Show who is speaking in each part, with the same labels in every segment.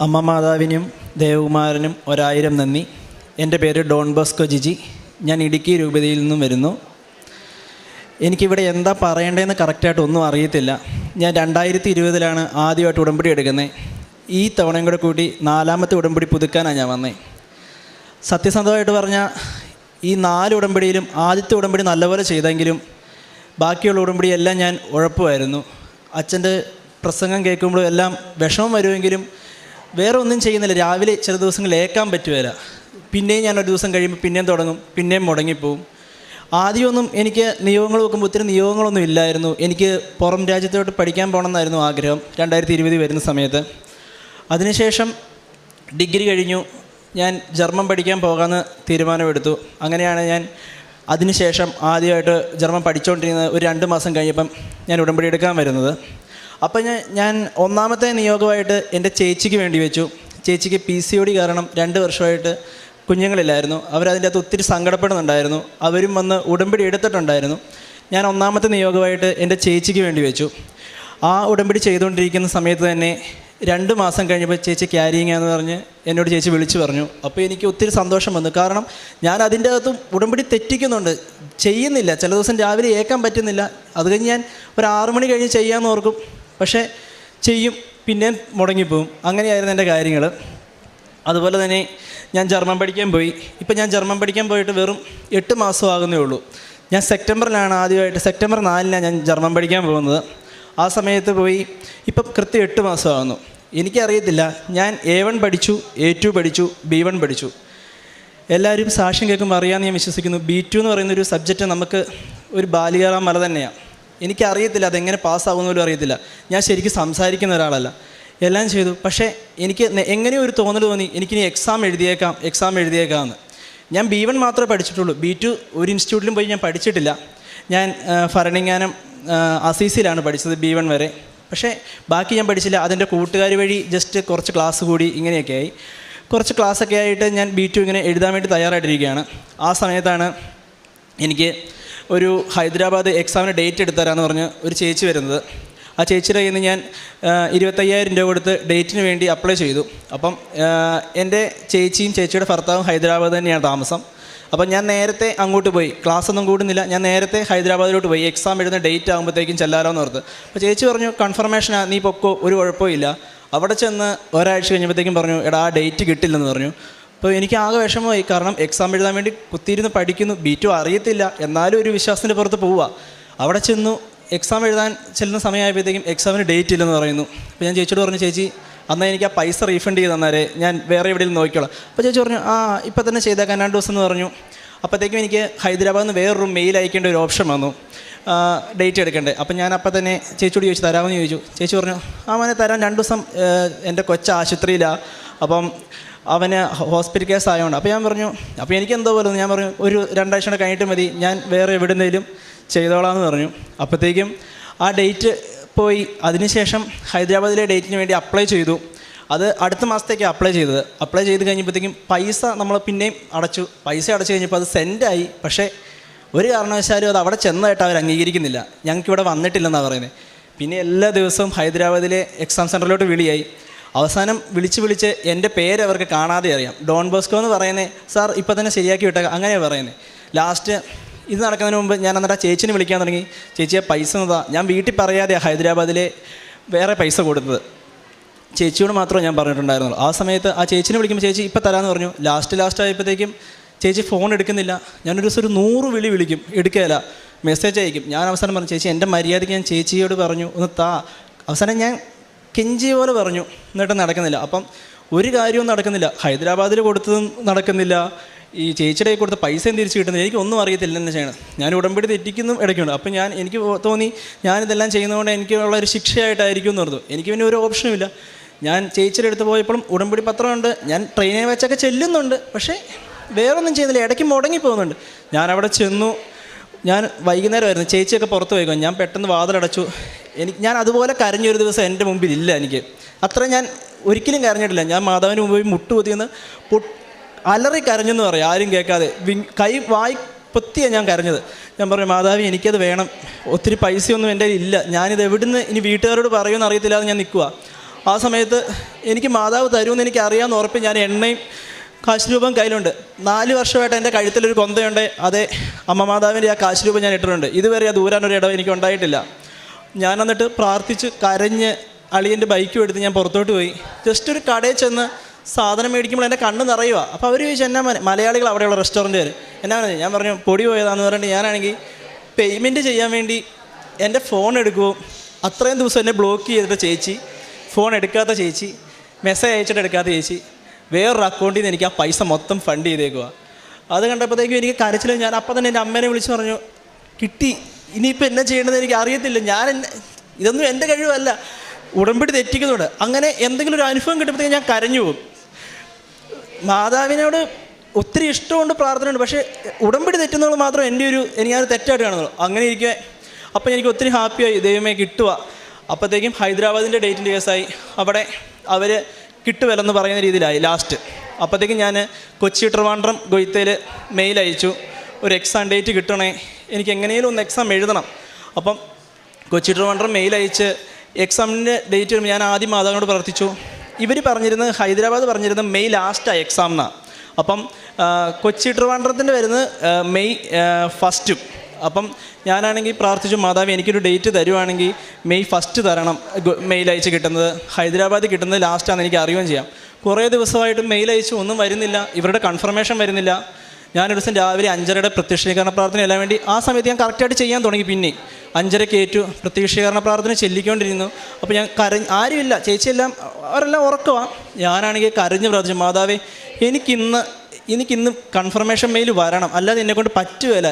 Speaker 1: അമ്മ മാതാവിനും ദേവകുമാരനും 1000 നന്ദി. എൻ്റെ പേര് ഡോൺ ബോസ്കോ ജിജി. ഞാൻ ഇടുക്കി രൂപതയിൽ നിന്നും വരുന്നു. എനിക്കിവിടെ എന്താ പറയേണ്ടതെന്ന് കറക്റ്റായിട്ട് ഒന്നും അറിയത്തില്ല. ഞാൻ 2020 ആദ്യമായിട്ട് ഉടമ്പടി എടുക്കുന്നത്. ഈ തവണയും കൂടെ കൂടി 4ാമത്തെ ഉടമ്പടി പുതുക്കാനാണ് ഞാൻ വന്നത്. സത്യസന്ധമായിട്ട് പറഞ്ഞാൽ ഈ 4 ഉടമ്പടിയിലും ആദ്യത്തെ ഉടമ്പടി നല്ലപോലെ ചെയ്തെങ്കിലും ബാക്കിയുള്ള ഉടമ്പടിയെല്ലാം ഞാൻ ഉഴപ്പുമായിരുന്നു. അച്ഛൻ്റെ പ്രസംഗം കേൾക്കുമ്പോഴും എല്ലാം വിഷമം വരുമെങ്കിലും വേറെ ഒന്നും ചെയ്യുന്നില്ല. രാവിലെ ചില ദിവസങ്ങളിൽ ഏൽക്കാൻ പറ്റുകയില്ല. പിന്നെയും ഞാൻ ഒരു ദിവസം കഴിയുമ്പോൾ പിന്നെയും തുടങ്ങും, പിന്നെയും മുടങ്ങിപ്പോവും. ആദ്യമൊന്നും എനിക്ക് നിയോഗങ്ങൾ നോക്കുമ്പോൾ ഒത്തിരി നിയോഗങ്ങളൊന്നും ഇല്ലായിരുന്നു. എനിക്ക് പുറം രാജ്യത്തോട്ട് പഠിക്കാൻ പോകണമെന്നായിരുന്നു ആഗ്രഹം 2020 വരുന്ന സമയത്ത്. അതിനുശേഷം ഡിഗ്രി കഴിഞ്ഞു. ഞാൻ ജർമ്മൻ പഠിക്കാൻ പോകാമെന്ന് തീരുമാനമെടുത്തു. അങ്ങനെയാണ് ഞാൻ അതിനുശേഷം ആദ്യമായിട്ട് ജർമ്മൻ പഠിച്ചുകൊണ്ടിരുന്നത്. ഒരു 2 മാസം കഴിഞ്ഞപ്പം ഞാൻ ഉടമ്പടി എടുക്കാൻ വരുന്നത്. അപ്പം ഞാൻ 1ാമത്തെ നിയോഗമായിട്ട് എൻ്റെ ചേച്ചിക്ക് വേണ്ടി വെച്ചു. ചേച്ചിക്ക് PCOD കാരണം 2 വർഷമായിട്ട് കുഞ്ഞുങ്ങളില്ലായിരുന്നു. അവരതിൻ്റെ അകത്ത് ഒത്തിരി സങ്കടപ്പെടുന്നുണ്ടായിരുന്നു. അവരും വന്ന് ഉടമ്പടി എടുത്തിട്ടുണ്ടായിരുന്നു. ഞാൻ 1ാമത്തെ നിയോഗമായിട്ട് എൻ്റെ ചേച്ചിക്ക് വേണ്ടി വെച്ചു. ആ ഉടമ്പടി ചെയ്തുകൊണ്ടിരിക്കുന്ന സമയത്ത് തന്നെ 2 മാസം കഴിഞ്ഞപ്പോൾ ചേച്ചി ക്യാരിയിങ് എന്ന് പറഞ്ഞ് എന്നോട് ചേച്ചി വിളിച്ചു പറഞ്ഞു. അപ്പോൾ എനിക്ക് ഒത്തിരി സന്തോഷം വന്നു. കാരണം ഞാൻ അതിൻ്റെ അകത്തും ഉടമ്പടി തെറ്റിക്കുന്നുണ്ട്, ചെയ്യുന്നില്ല. ചില ദിവസം രാവിലെ ഏൽക്കാൻ പറ്റുന്നില്ല. അത് കഴിഞ്ഞ് ഞാൻ ഒരു 6 മണി കഴിഞ്ഞ് ചെയ്യാമെന്ന് ഓർക്കും, പക്ഷേ ചെയ്യും, പിന്നെ മുടങ്ങിപ്പോവും. അങ്ങനെയായിരുന്നു എൻ്റെ കാര്യങ്ങൾ. അതുപോലെ തന്നെ ഞാൻ ജർമ്മൻ പഠിക്കാൻ പോയി. ഇപ്പം ഞാൻ ജർമ്മൻ പഠിക്കാൻ പോയിട്ട് വെറും 8 മാസം ആകുന്നേ ഉള്ളൂ. ഞാൻ സെപ്റ്റംബറിലാണ് ആദ്യമായിട്ട്, സെപ്റ്റംബർ 4 ഞാൻ ജർമ്മൻ പഠിക്കാൻ പോകുന്നത്. ആ സമയത്ത് പോയി ഇപ്പം കൃത്യം 8 മാസമാകുന്നു. എനിക്കറിയത്തില്ല, ഞാൻ A1 പഠിച്ചു, A2 പഠിച്ചു, B1 പഠിച്ചു. എല്ലാവരും സാക്ഷ്യം കേൾക്കുമ്പോൾ അറിയാമെന്ന് ഞാൻ വിശ്വസിക്കുന്നു. B2 എന്ന് പറയുന്നൊരു സബ്ജക്റ്റ് നമുക്ക് ഒരു ബാലികേറാൻ മല തന്നെയാണ്. എനിക്കറിയത്തില്ല അതെങ്ങനെ പാസ്സാകുന്ന പോലും അറിയത്തില്ല. ഞാൻ ശരിക്കും സംസാരിക്കുന്ന ഒരാളല്ല. എല്ലാം ചെയ്തു. പക്ഷേ എനിക്ക് എങ്ങനെയോ ഒരു തോന്നൽ തോന്നി, എനിക്കിനി എക്സാം എഴുതിയേക്കാമെന്ന്. ഞാൻ B1 മാത്രമേ പഠിച്ചിട്ടുള്ളൂ. B2 ഒരു ഇൻസ്റ്റിറ്റ്യൂട്ടിലും പോയി ഞാൻ പഠിച്ചിട്ടില്ല. ഞാൻ ഭരണങ്ങാനം അസീസിലാണ് പഠിച്ചത് B1 വരെ. പക്ഷേ ബാക്കി ഞാൻ പഠിച്ചില്ല. അതിൻ്റെ കൂട്ടുകാർ വഴി ജസ്റ്റ് കുറച്ച് ക്ലാസ് കൂടി ഇങ്ങനെയൊക്കെ ആയി. കുറച്ച് ക്ലാസ്സൊക്കെ ആയിട്ട് ഞാൻ B2 ഇങ്ങനെ എഴുതാൻ വേണ്ടി തയ്യാറായിട്ടിരിക്കുകയാണ്. ആ സമയത്താണ് എനിക്ക് ഒരു ഹൈദരാബാദ് എക്സാമിന് ഡേറ്റ് എടുത്തരാമെന്ന് പറഞ്ഞ് ഒരു ചേച്ചി വരുന്നത്. ആ ചേച്ചിയുടെ കയ്യിൽ നിന്ന് ഞാൻ 25,000 രൂപ കൊടുത്ത് ഡേറ്റിന് വേണ്ടി അപ്ലൈ ചെയ്തു. അപ്പം എൻ്റെ ചേച്ചിയും ചേച്ചിയുടെ ഭർത്താവും ഹൈദരാബാദ് തന്നെയാണ് താമസം. അപ്പം ഞാൻ നേരത്തെ അങ്ങോട്ട് പോയി, ക്ലാസ്സൊന്നും കൂടുന്നില്ല. ഞാൻ നേരത്തെ ഹൈദരാബാദിലോട്ട് പോയി, എക്സാം എഴുതുന്ന ഡേറ്റ് ആകുമ്പോഴത്തേക്കും ചെല്ലാലോ എന്ന് ഓർത്ത്. അപ്പോൾ ചേച്ചി പറഞ്ഞു, കൺഫർമേഷനാണ്, നീ പൊക്കോ, ഒരു കുഴപ്പമില്ല. അവിടെ ചെന്ന് ഒരാഴ്ച കഴിഞ്ഞപ്പോഴത്തേക്കും പറഞ്ഞു, എടാ ആ ഡേറ്റ് കിട്ടില്ലെന്ന് പറഞ്ഞു. അപ്പോൾ എനിക്ക് ആകെ വിഷമമായി. കാരണം എക്സാം എഴുതാൻ വേണ്ടി കുത്തിയിരുന്ന് പഠിക്കുന്നു. B2 അറിയത്തില്ല, എന്നാലും ഒരു വിശ്വാസത്തിൻ്റെ പുറത്ത് പോവുക. അവിടെ ചെന്നു എക്സാം എഴുതാൻ ചെല്ലുന്ന സമയമായപ്പോഴത്തേക്കും എക്സാമിന് ഡേറ്റ് ഇല്ലെന്ന് പറയുന്നു. അപ്പോൾ ഞാൻ ചേച്ചിയോട് പറഞ്ഞു, ചേച്ചി എന്നാൽ എനിക്ക് ആ പൈസ റീഫണ്ട് ചെയ്ത് തന്നേരെ, ഞാൻ വേറെ എവിടെയും നോക്കിക്കോളാം. അപ്പോൾ ചേച്ചി പറഞ്ഞു, ഇപ്പം തന്നെ ചെയ്തേക്കാൻ 2 ദിവസം എന്ന് പറഞ്ഞു. അപ്പോഴത്തേക്കും എനിക്ക് ഹൈദരാബാദിൽ നിന്ന് വേറൊരു മെയിൽ അയക്കേണ്ട ഒരു ഓപ്ഷൻ വന്നു, ഡേറ്റ് എടുക്കണ്ടേ. അപ്പം ഞാൻ അപ്പം തന്നെ ചേച്ചിയോട് ചോദിച്ചു, തരാമെന്ന് ചോദിച്ചു. ചേച്ചി പറഞ്ഞു, മോനെ തരാൻ, 2 ദിവസം എൻ്റെ കൊച്ച ആശുപത്രിയിലാണ്, അപ്പം അവന് ഹോസ്പിറ്റൽ കേസ് ആയതുകൊണ്ട്. അപ്പോൾ ഞാൻ പറഞ്ഞു, അപ്പോൾ എനിക്ക് എന്തോ പോലെ ഞാൻ പറഞ്ഞു, ഒരു 2 ആഴ്ച കഴിഞ്ഞിട്ട് മതി, ഞാൻ വേറെ എവിടെയെങ്കിലും ചെയ്തോളാമെന്ന് പറഞ്ഞു. അപ്പോഴത്തേക്കും ആ ഡേറ്റ് പോയി. അതിനുശേഷം ഹൈദരാബാദിലെ ഡേറ്റിന് വേണ്ടി അപ്ലൈ ചെയ്തു. അത് അടുത്ത മാസത്തേക്കാണ് അപ്ലൈ ചെയ്തത്. അപ്ലൈ ചെയ്ത് കഴിഞ്ഞപ്പോഴത്തേക്കും പൈസ നമ്മൾ പിന്നെയും അടച്ചു. പൈസ അടച്ചു കഴിഞ്ഞപ്പോൾ അത് സെൻഡായി. പക്ഷേ ഒരു കാരണവശാലും അത് അവിടെ ചെന്നതായിട്ട് അവർ അംഗീകരിക്കുന്നില്ല. ഞങ്ങൾക്കിവിടെ വന്നിട്ടില്ലെന്നാണ് പറയുന്നത്. പിന്നെ എല്ലാ ദിവസവും ഹൈദരാബാദിലെ എക്സാം സെൻറ്ററിലോട്ട് വിളിയായി. അവസാനം വിളിച്ച് എൻ്റെ പേര് അവർക്ക് കാണാതെ അറിയാം. ഡോൺ ബോസ്കോ എന്ന് പറയുന്നത്, സാർ ഇപ്പം തന്നെ ശരിയാക്കി വിട്ടേക്കാം, അങ്ങനെയാണ് പറയുന്നത്. ലാസ്റ്റ് ഇത് നടക്കുന്നതിന് മുമ്പ് ഞാൻ എന്നിട്ട് ആ ചേച്ചിനെ വിളിക്കാൻ തുടങ്ങി. ചേച്ചിയെ പൈസ എന്നതാ, ഞാൻ വീട്ടിൽ പറയാതെയാണ് ഹൈദരാബാദിലെ വേറെ പൈസ കൊടുത്തത്. ചേച്ചിയോട് മാത്രമേ ഞാൻ പറഞ്ഞിട്ടുണ്ടായിരുന്നുള്ളൂ. ആ സമയത്ത് ആ ചേച്ചിനെ വിളിക്കുമ്പോൾ ചേച്ചി ഇപ്പം തരാമെന്ന് പറഞ്ഞു. ലാസ്റ്റ് ആയപ്പോഴത്തേക്കും ചേച്ചി ഫോൺ എടുക്കുന്നില്ല. ഞാനൊരു ദിവസം ഒരു 100 വിളി വിളിക്കും, എടുക്കുകയില്ല, മെസ്സേജ് അയക്കും. ഞാൻ അവസാനം പറഞ്ഞു, ചേച്ചി എൻ്റെ മര്യാദയ്ക്ക് ഞാൻ ചേച്ചിയോട് പറഞ്ഞു ഒന്ന് താ. അവസാനം ഞാൻ കെഞ്ചി പോലെ പറഞ്ഞു, എന്നിട്ട് നടക്കുന്നില്ല. അപ്പം ഒരു കാര്യവും നടക്കുന്നില്ല. ഹൈദരാബാദിൽ കൊടുത്തതും നടക്കുന്നില്ല, ഈ ചേച്ചിയുടെ കൊടുത്ത പൈസയും തിരിച്ച് കിട്ടുന്നില്ല. എനിക്കൊന്നും അറിയത്തില്ല എന്നെ ചെയ്യണം. ഞാൻ ഉടമ്പടി തെറ്റിക്കുന്നതും ഇടയ്ക്കുണ്ട്. അപ്പം എനിക്ക് തോന്നി ഞാനിതെല്ലാം ചെയ്യുന്നതുകൊണ്ട് എനിക്കുള്ള ഒരു ശിക്ഷയായിട്ടായിരിക്കും എന്ന് പറഞ്ഞു. എനിക്ക് പിന്നെ ഒരു ഓപ്ഷനും ഇല്ല. ഞാൻ ചേച്ചിയുടെ അടുത്ത് പോയപ്പോഴും ഉടമ്പടി പത്രമുണ്ട്, ഞാൻ ട്രെയിനിൽ വെച്ചൊക്കെ ചെല്ലുന്നുണ്ട്, പക്ഷേ വേറൊന്നും ചെയ്യുന്നില്ല, ഇടയ്ക്ക് മുടങ്ങി പോകുന്നുണ്ട്. ഞാനവിടെ ചെന്നു. ഞാൻ വൈകുന്നേരമായിരുന്നു, ചേച്ചിയൊക്കെ പുറത്ത് പോയിക്കോ. ഞാൻ പെട്ടെന്ന് വാതിലടച്ചു. ഞാൻ അതുപോലെ കരഞ്ഞൊരു ദിവസം എൻ്റെ മുമ്പിലില്ല. എനിക്ക് അത്രയും ഞാൻ ഒരിക്കലും കരഞ്ഞിട്ടില്ല. ഞാൻ മാതാവിന് മുമ്പിൽ മുട്ടുകുത്തിയെന്ന് അലറി കരഞ്ഞെന്ന് പറയാം, ആരും കേൾക്കാതെ. വായി പൊത്തിയാണ് ഞാൻ കരഞ്ഞത്. ഞാൻ പറഞ്ഞു, മാതാവി എനിക്കത് വേണം, ഒത്തിരി പൈസയൊന്നും എൻ്റെ ഇല്ല, ഞാനിത് എവിടുന്ന് ഇനി വീട്ടുകാരോട് പറയുമെന്ന് അറിയത്തില്ലാതെ ഞാൻ നിൽക്കുക. ആ സമയത്ത് എനിക്ക് മാതാവ് തരുമെന്ന് എനിക്ക് അറിയാമെന്ന് ഉറപ്പ് ഞാൻ എണ്ണയും കാശ് രൂപം കയ്യിലുണ്ട്. 4 വർഷമായിട്ട് എൻ്റെ കഴുത്തിലൊരു കൊന്തയുണ്ട്. അതേ അമ്മ മാതാവിൻ്റെ ആ കാശ് രൂപം ഞാൻ ഇട്ടിട്ടുണ്ട്. ഇതുവരെ അത് ദൂരാനൊരു ഇടം എനിക്ക് ഉണ്ടായിട്ടില്ല. ഞാൻ എന്നിട്ട് പ്രാർത്ഥിച്ച് കരഞ്ഞ് അളിയൻ്റെ ബൈക്കും എടുത്ത് ഞാൻ പുറത്തോട്ട് പോയി. ജസ്റ്റ് ഒരു കടയിൽ ചെന്ന് സാധനം മേടിക്കുമ്പോൾ എൻ്റെ കണ്ണ് നിറയുക. അപ്പോൾ അവർ ചോദിച്ചു എന്നാ മലയാളികൾ അവിടെയുള്ള റെസ്റ്റോറൻറ്റുകാർ എന്നാ പറഞ്ഞു. ഞാൻ പറഞ്ഞു പൊടി പോയതാണെന്ന് പറഞ്ഞിട്ട് ഞാനാണെങ്കിൽ പേയ്മെൻറ്റ് ചെയ്യാൻ വേണ്ടി എൻ്റെ ഫോൺ എടുക്കുമോ അത്രയും ദിവസം എന്നെ ബ്ലോക്ക് ചെയ്തിട്ട് ചേച്ചി, ഫോൺ എടുക്കാത്ത ചേച്ചി, മെസ്സേജ് അയച്ചിട്ട് എടുക്കാത്ത ചേച്ചി, വേറൊരു അക്കൗണ്ടിൽ നിന്ന് എനിക്ക് ആ പൈസ മൊത്തം ഫണ്ട് ചെയ്തേക്കുക. അത് കണ്ടപ്പോഴത്തേക്കും എനിക്ക് കരച്ചിൽ. ഞാൻ അപ്പം തന്നെ എൻ്റെ അമ്മേനെ വിളിച്ച് പറഞ്ഞു കിട്ടി, ഇനിയിപ്പോൾ എന്നാ ചെയ്യേണ്ടതെന്ന് എനിക്ക് അറിയത്തില്ല. ഇതൊന്നും എൻ്റെ കഴിവല്ല, ഉടമ്പടി തെറ്റിക്കുന്നുണ്ട്. അങ്ങനെ എന്തെങ്കിലും ഒരു അനുഭവം കിട്ടുമ്പോഴത്തേക്കും ഞാൻ കരഞ്ഞു പോകും. മാതാവിനോട് ഒത്തിരി ഇഷ്ടമുണ്ട്, പ്രാർത്ഥനയുണ്ട്. പക്ഷേ ഉടമ്പടി തെറ്റുന്നത് മാത്രം ഞാനത് തെറ്റായിട്ട് കാണുന്നുള്ളൂ. അങ്ങനെ ഇരിക്കുക. അപ്പോൾ എനിക്ക് ഒത്തിരി ഹാപ്പിയായി, ദൈവമേ കിട്ടുക. അപ്പോഴത്തേക്കും ഹൈദരാബാദിൻ്റെ ഡേറ്റിൻ്റെ കേസായി. അവിടെ അവർ കിട്ടുവല്ലെന്ന് പറയുന്ന രീതിയിലായി ലാസ്റ്റ്. അപ്പോഴത്തേക്കും ഞാൻ കൊച്ചി ട്രിവാൻഡ്രം ഗൊയ്ത്തയിൽ മെയിൽ അയച്ചു, ഒരു എക്സാം ഡേറ്റ് കിട്ടണേ, എനിക്ക് എങ്ങനെയും ഒന്ന് എക്സാം എഴുതണം. അപ്പം കൊച്ചി ട്രിവാൻഡ്രം മെയിൽ അയച്ച് എക്സാമിൻ്റെ ഡേറ്റ് വരുമ്പോൾ ഞാൻ ആദ്യം മാതാവിനോട് പ്രാർത്ഥിച്ചു. ഇവർ പറഞ്ഞിരുന്നത്, ഹൈദരാബാദ് പറഞ്ഞിരുന്നത് മെയ് ലാസ്റ്റാണ് എക്സാം എന്നാണ്. അപ്പം കൊച്ചി ട്രിവാൻഡ്രത്തിൻ്റെ വരുന്നത് മെയ് 1. അപ്പം ഞാനാണെങ്കിൽ പ്രാർത്ഥിച്ചു, മാതാവ് എനിക്കൊരു ഡേറ്റ് തരുവാണെങ്കിൽ മെയ് 1 തരണം. മെയിൽ അയച്ച് കിട്ടുന്നത് ഹൈദരാബാദിൽ കിട്ടുന്നത് ലാസ്റ്റാണെന്ന് എനിക്ക് അറിയുകയും ചെയ്യാം. കുറേ ദിവസമായിട്ട് മെയിൽ അയച്ചു, ഒന്നും വരുന്നില്ല, ഇവരുടെ കൺഫർമേഷൻ വരുന്നില്ല. ഞാനൊരു ദിവസം രാവിലെ 5:30 പ്രത്യക്ഷീകരണ പ്രാർത്ഥന എല്ലാം വേണ്ടി ആ സമയത്ത് ഞാൻ കറക്റ്റായിട്ട് ചെയ്യാൻ തുടങ്ങി. പിന്നെ 5:30 ഏറ്റു പ്രത്യക്ഷീകരണ പ്രാർത്ഥന ചെല്ലിക്കൊണ്ടിരുന്നു. അപ്പോൾ ഞാൻ ആരുമില്ല, ചേച്ചിയെല്ലാം അവരെല്ലാം ഉറക്കമാണ്. ഞാനാണെങ്കിൽ കരഞ്ഞ് പ്രാർത്ഥിച്ചു, മാതാവേ എനിക്കിന്ന് കൺഫർമേഷൻ മെയിൽ വരണം, അല്ലാതെ എന്നെക്കൊണ്ട് പറ്റുകയില്ല.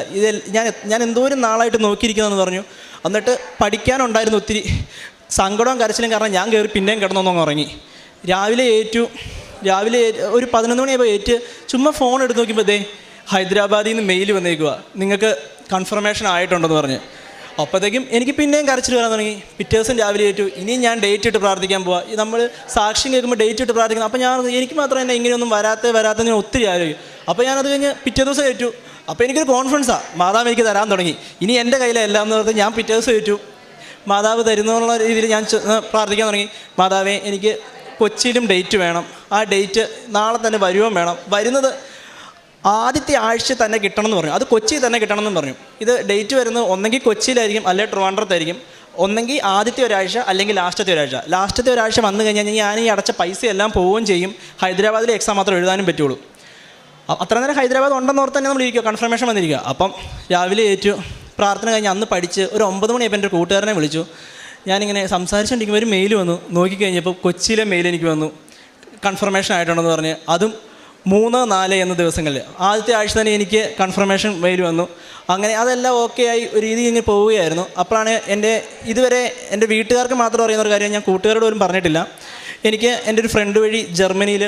Speaker 1: ഞാൻ എന്തോരം നാളായിട്ട് നോക്കിയിരിക്കുന്നതെന്ന് പറഞ്ഞു. എന്നിട്ട് പഠിക്കാനുണ്ടായിരുന്നു ഒത്തിരി സങ്കടവും കരച്ചിലും. കാരണം ഞാൻ കയറി പിന്നെയും കിടന്നൊന്നും ഉറങ്ങി. രാവിലെ ഒരു 11 മണിയായപ്പോൾ ചുമ്മാ ഫോൺ എടുത്ത് നോക്കിയപ്പോൾ ഹൈദരാബാദിൽ നിന്ന് മെയിൽ വന്നേക്കുക, നിങ്ങൾക്ക് കൺഫർമേഷൻ ആയിട്ടുണ്ടെന്ന് പറഞ്ഞ്. അപ്പോഴത്തേക്കും എനിക്ക് പിന്നെയും കരച്ചിൽ വരാൻ തുടങ്ങി. പിറ്റേ ദിവസം രാവിലെ ഇനിയും ഞാൻ ഡേറ്റ് ഇട്ട് പ്രാർത്ഥിക്കാൻ പോവാം. നമ്മൾ സാക്ഷ്യം കേൾക്കുമ്പോൾ ഡേറ്റ് ഇട്ട് പ്രാർത്ഥിക്കണം. അപ്പോൾ എനിക്ക് മാത്രം തന്നെ ഇങ്ങനെയൊന്നും വരാത്ത ഞാൻ ഒത്തിരി ആലോചിക്കും. അപ്പോൾ ഞാനത് കഴിഞ്ഞ് പിറ്റേ ദിവസം ഏറ്റു. അപ്പോൾ എനിക്കൊരു കോൺഫിഡൻസാണ്, മാതാവ് എനിക്ക് തരാൻ തുടങ്ങി, ഇനി എൻ്റെ കയ്യിലെല്ലാം എന്ന് പറഞ്ഞ് ഞാൻ പിറ്റേ ദിവസം ഏറ്റു. മാതാവ് തരുന്നുള്ള രീതിയിൽ ഞാൻ പ്രാർത്ഥിക്കാൻ തുടങ്ങി. മാതാവേ എനിക്ക് കൊച്ചിയിലും ഡേറ്റ് വേണം, ആ ഡേറ്റ് നാളെ തന്നെ വരുവാൻ വേണം, വരുന്നത് ആദ്യത്തെ ആഴ്ച തന്നെ കിട്ടണം എന്ന് പറഞ്ഞു. അത് കൊച്ചിയിൽ തന്നെ കിട്ടണം എന്ന് പറഞ്ഞു. ഇത് ഡേറ്റ് വരുന്നത് ഒന്നെങ്കിൽ കൊച്ചിയിലായിരിക്കും അല്ലെങ്കിൽ ട്രിവാൻഡ്രത്തായിരിക്കും. ഒന്നെങ്കിൽ ആദ്യത്തെ ഒരാഴ്ച അല്ലെങ്കിൽ ലാസ്റ്റത്തെ ഒരാഴ്ച വന്നു കഴിഞ്ഞാൽ ഞാൻ ഈ അടച്ച പൈസ എല്ലാം പോവുകയും ചെയ്യും. ഹൈദരാബാദിലെ എക്സാം മാത്രം എഴുതാനും പറ്റുള്ളൂ. അത്ര നേരം ഹൈദരാബാദ് ഉണ്ടെന്ന് ഓർത്ത് തന്നെ നമ്മൾ ഇരിക്കുക, കൺഫർമേഷൻ വന്നിരിക്കുക. അപ്പം രാവിലെ ഏറ്റു പ്രാർത്ഥന കഴിഞ്ഞ് അന്ന് പഠിച്ച് ഒരു 9 മണിയായപ്പോൾ എൻ്റെ കൂട്ടുകാരനെ വിളിച്ചു. ഞാനിങ്ങനെ സംസാരിച്ചുകൊണ്ടിരിക്കുമ്പോൾ ഒരു മെയിൽ വന്നു. നോക്കിക്കഴിഞ്ഞപ്പോൾ കൊച്ചിയിലെ മെയിൽ എനിക്ക് വന്നു, കൺഫർമേഷൻ ആയിട്ടുണ്ടെന്ന് പറഞ്ഞ്. അതും 3, 4 എന്ന ദിവസങ്ങളിൽ ആദ്യത്തെ ആഴ്ച തന്നെ എനിക്ക് കൺഫർമേഷൻ മെയിൽ വന്നു. അങ്ങനെ അതെല്ലാം ഓക്കെ ആയി ഒരു രീതി ഇങ്ങനെ പോവുകയായിരുന്നു. അപ്പോഴാണ് ഇതുവരെ എൻ്റെ വീട്ടുകാർക്ക് മാത്രം അറിയുന്ന ഒരു കാര്യം, ഞാൻ കൂട്ടുകാരോട് പോലും പറഞ്ഞിട്ടില്ല. എനിക്ക് എൻ്റെ ഒരു ഫ്രണ്ട് വഴി ജർമ്മനിയിൽ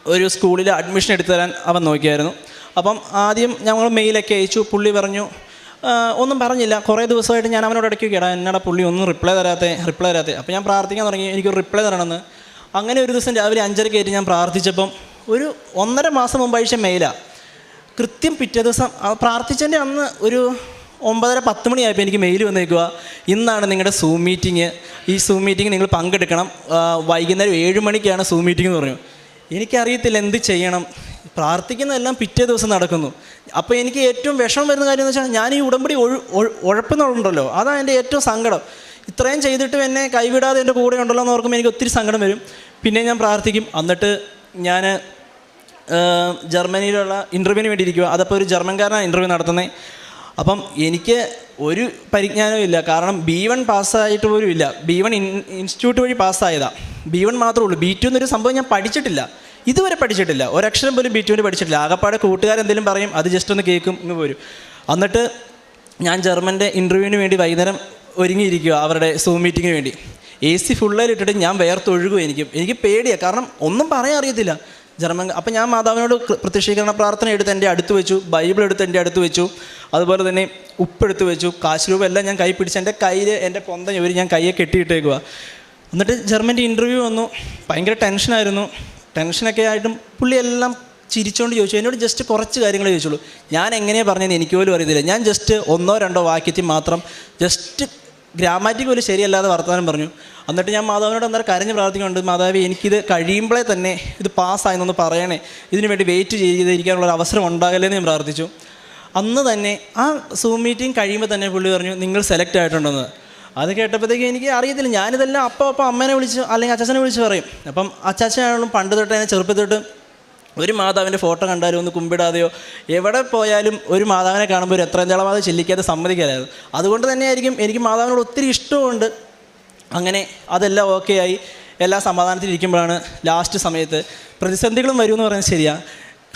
Speaker 1: ഒരു സ്കൂളിൽ അഡ്മിഷൻ എടുത്തു തരാൻ അവൻ നോക്കിയായിരുന്നു. അപ്പം ആദ്യം ഞങ്ങൾ മെയിലൊക്കെ അയച്ചു. പുള്ളി പറഞ്ഞു, ഒന്നും പറഞ്ഞില്ല. കുറേ ദിവസമായിട്ട് ഞാൻ അവനോട് ഇടയ്ക്ക് കേടാ എന്നടാ പുള്ളി ഒന്നും റിപ്ലൈ തരാത്തേ. അപ്പോൾ ഞാൻ പ്രാർത്ഥിക്കാൻ തുടങ്ങി, എനിക്കൊരു റിപ്ലൈ തരണമെന്ന്. അങ്ങനെ ഒരു ദിവസം രാവിലെ 5:30 കയറ്റി ഞാൻ പ്രാർത്ഥിച്ചപ്പം ഒരു 1.5 മാസം മുമ്പ് അയച്ച മെയിലാണ്. കൃത്യം പിറ്റേ ദിവസം പ്രാർത്ഥിച്ചതിൻ്റെ അന്ന് ഒരു 9:30-10 മണിയായപ്പോൾ എനിക്ക് മെയിൽ വന്നേക്കുക, ഇന്നാണ് നിങ്ങളുടെ സൂം മീറ്റിംഗ്, ഈ സൂം മീറ്റിംഗ് നിങ്ങൾ പങ്കെടുക്കണം, വൈകുന്നേരം 7 മണിക്കാണ് സൂം മീറ്റിംഗ് എന്ന് പറഞ്ഞു. എനിക്കറിയത്തില്ല എന്ത് ചെയ്യണം. പ്രാർത്ഥിക്കുന്നതെല്ലാം പിറ്റേ ദിവസം നടക്കുന്നു. അപ്പോൾ എനിക്ക് ഏറ്റവും വിഷമം വരുന്ന കാര്യം എന്ന് വെച്ചാൽ ഞാൻ ഈ ഉടമ്പടി ഉഴപ്പുന്നുണ്ടല്ലോ, അതാണ് എൻ്റെ ഏറ്റവും സങ്കടം. ഇത്രയും ചെയ്തിട്ടും എന്നെ കൈവിടാതെ എൻ്റെ കൂടെ ഉണ്ടല്ലോ എന്ന് ഓർക്കുമ്പോൾ എനിക്ക് ഒത്തിരി സങ്കടം വരും. പിന്നെ ഞാൻ പ്രാർത്ഥിക്കും. എന്നിട്ട് ഞാൻ ജർമ്മനിയിലുള്ള ഇൻ്റർവ്യൂവിന് വേണ്ടി ഇരിക്കുക. അതപ്പോൾ ഒരു ജർമ്മൻകാരനാണ് ഇൻ്റർവ്യൂ നടത്തുന്നത്. അപ്പം എനിക്ക് ഒരു പരിജ്ഞാനവും ഇല്ല, കാരണം B1 പാസ്സായിട്ട് പോലും ഇല്ല. B1 ഇൻസ്റ്റിറ്റ്യൂട്ട് വഴി പാസ്സായതാണ്. B1 മാത്രമേ ഉള്ളൂ. B2 എന്നൊരു സംഭവം ഞാൻ പഠിച്ചിട്ടില്ല, ഇതുവരെ പഠിച്ചിട്ടില്ല. ഒരക്ഷരം പോലും B2 പഠിച്ചിട്ടില്ല. ആകപ്പാടെ കൂട്ടുകാരെന്തെങ്കിലും പറയും, അത് ജസ്റ്റ് ഒന്ന് കേൾക്കും, ഇങ്ങ് പോരും. എന്നിട്ട് ഞാൻ ജർമ്മൻ്റെ ഇൻ്റർവ്യൂവിന് വേണ്ടി വൈകുന്നേരം ഒരുങ്ങിയിരിക്കുക, അവരുടെ സൂം മീറ്റിങ്ങിന് വേണ്ടി. AC ഫുള്ളായിട്ടിട്ട് ഞാൻ വേർത്തൊഴുകും. എനിക്ക് പേടിയാണ്, കാരണം ഒന്നും പറയാൻ അറിയത്തില്ല ജർമ്മൻ. അപ്പം ഞാൻ മാതാവിനോട് പ്രത്യക്ഷീകരണ പ്രാർത്ഥന എടുത്ത് എൻ്റെ അടുത്ത് വെച്ചു, ബൈബിൾ എടുത്ത് എൻ്റെ അടുത്ത് വെച്ചു, അതുപോലെ തന്നെ ഉപ്പെടുത്ത് വെച്ചു, കാശ് രൂപ എല്ലാം ഞാൻ കൈ പിടിച്ച് എൻ്റെ കയ്യിൽ എൻ്റെ പൊന്ത ഞാൻ കയ്യെ കെട്ടിയിട്ടേക്കുക. എന്നിട്ട് ജർമ്മൻ്റെ ഇൻ്റർവ്യൂ വന്നു. ഭയങ്കര ടെൻഷനായിരുന്നു. ടെൻഷനൊക്കെ ആയിട്ടും പുള്ളി എല്ലാം ചിരിച്ചുകൊണ്ട് ചോദിച്ചു. എന്നോട് ജസ്റ്റ് കുറച്ച് കാര്യങ്ങൾ ചോദിച്ചുള്ളൂ. ഞാൻ എങ്ങനെയാണ് പറഞ്ഞതെന്ന് എനിക്ക് പോലും അറിയത്തില്ല. ഞാൻ ജസ്റ്റ് 1-2 വാക്യത്തിൽ മാത്രം ജസ്റ്റ് ഗ്രാമാറ്റിക് പോലും ശരിയല്ലാതെ വർത്തമാനം പറഞ്ഞു. എന്നിട്ട് ഞാൻ മാതാവിനോട് അന്നേരം കരഞ്ഞ് പ്രാർത്ഥിക്കുന്നുണ്ട്, മാതാവി എനിക്കിത് കഴിയുമ്പോഴേ തന്നെ ഇത് പാസ്സായെന്നൊന്ന് പറയണേ, ഇതിനു വേണ്ടി വെയിറ്റ് ചെയ്തിരിക്കാനുള്ളൊരു അവസരം ഉണ്ടാകല്ലേന്ന് ഞാൻ പ്രാർത്ഥിച്ചു. അന്ന് തന്നെ ആ സൂം മീറ്റിംഗ് കഴിയുമ്പോൾ തന്നെ പുള്ളി പറഞ്ഞു നിങ്ങൾ സെലക്ട് ആയിട്ടുണ്ടെന്ന്. അത് കേട്ടപ്പോഴത്തേക്ക് എനിക്ക് അറിയത്തില്ല, ഞാനിതെല്ലാം അപ്പം അമ്മേനെ വിളിച്ച് അല്ലെങ്കിൽ അച്ചാച്ചനെ വിളിച്ച് പറയും. അപ്പം അച്ചാച്ചനാണെങ്കിലും പണ്ട് തൊട്ട് അതിനെ ചെറുപ്പത്തിൽ തൊട്ട് ഒരു മാതാവിൻ്റെ ഫോട്ടോ കണ്ടാലും ഒന്ന് കുമ്പിടാതെയോ എവിടെ പോയാലും ഒരു മാതാവിനെ കാണുമ്പോൾ ഒരു എത്രയും തളമാതെ ചെല്ലിക്കാതെ സമ്മതിക്കാനായിരുന്നു. അതുകൊണ്ട് തന്നെയായിരിക്കും എനിക്ക് മാതാവിനോട് ഒത്തിരി ഇഷ്ടമുണ്ട്. അങ്ങനെ അതെല്ലാം ഓക്കെ ആയി എല്ലാ സമാധാനത്തിലിരിക്കുമ്പോഴാണ് ലാസ്റ്റ് സമയത്ത് പ്രതിസന്ധികളും വരുമെന്ന് പറയുന്നത് ശരിയാണ്.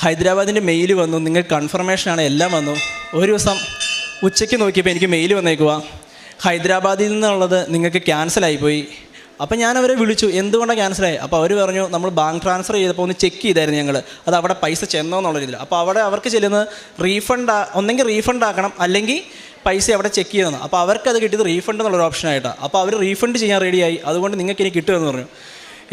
Speaker 1: ഹൈദരാബാദിൻ്റെ മെയിൽ വന്നു, നിങ്ങൾക്ക് കൺഫർമേഷനാണ്, എല്ലാം വന്നു. ഒരു ദിവസം ഉച്ചയ്ക്ക് നോക്കിയപ്പോൾ എനിക്ക് മെയിൽ വന്നേക്കുക, ഹൈദരാബാദിൽ നിന്നുള്ളത് നിങ്ങൾക്ക് ക്യാൻസലായിപ്പോയി. അപ്പോൾ ഞാൻ അവരെ വിളിച്ചു, എന്തുകൊണ്ടാണ് ക്യാൻസലായി? അപ്പോൾ അവർ പറഞ്ഞു നമ്മൾ ബാങ്ക് ട്രാൻസ്ഫർ ചെയ്തപ്പോൾ ഒന്ന് ചെക്ക് ചെയ്തായിരുന്നു ഞങ്ങൾ, അത് അവിടെ പൈസ ചെന്നോ എന്നുള്ള രീതിയിൽ. അപ്പോൾ അവിടെ അവർക്ക് ചെല്ലുന്നത് ഒന്നെങ്കിൽ റീഫണ്ട് ആക്കണം അല്ലെങ്കിൽ പൈസ അവിടെ ചെക്ക് ചെയ്യണം. അപ്പോൾ അവർക്കത് കിട്ടിയത് റീഫണ്ട് എന്നുള്ളൊരു ഓപ്ഷനായിട്ടാണ്. അപ്പോൾ അവർ റീഫണ്ട് ചെയ്യാൻ റെഡിയായി, അതുകൊണ്ട് നിങ്ങൾക്ക് ഇനി കിട്ടുമെന്ന് പറഞ്ഞു.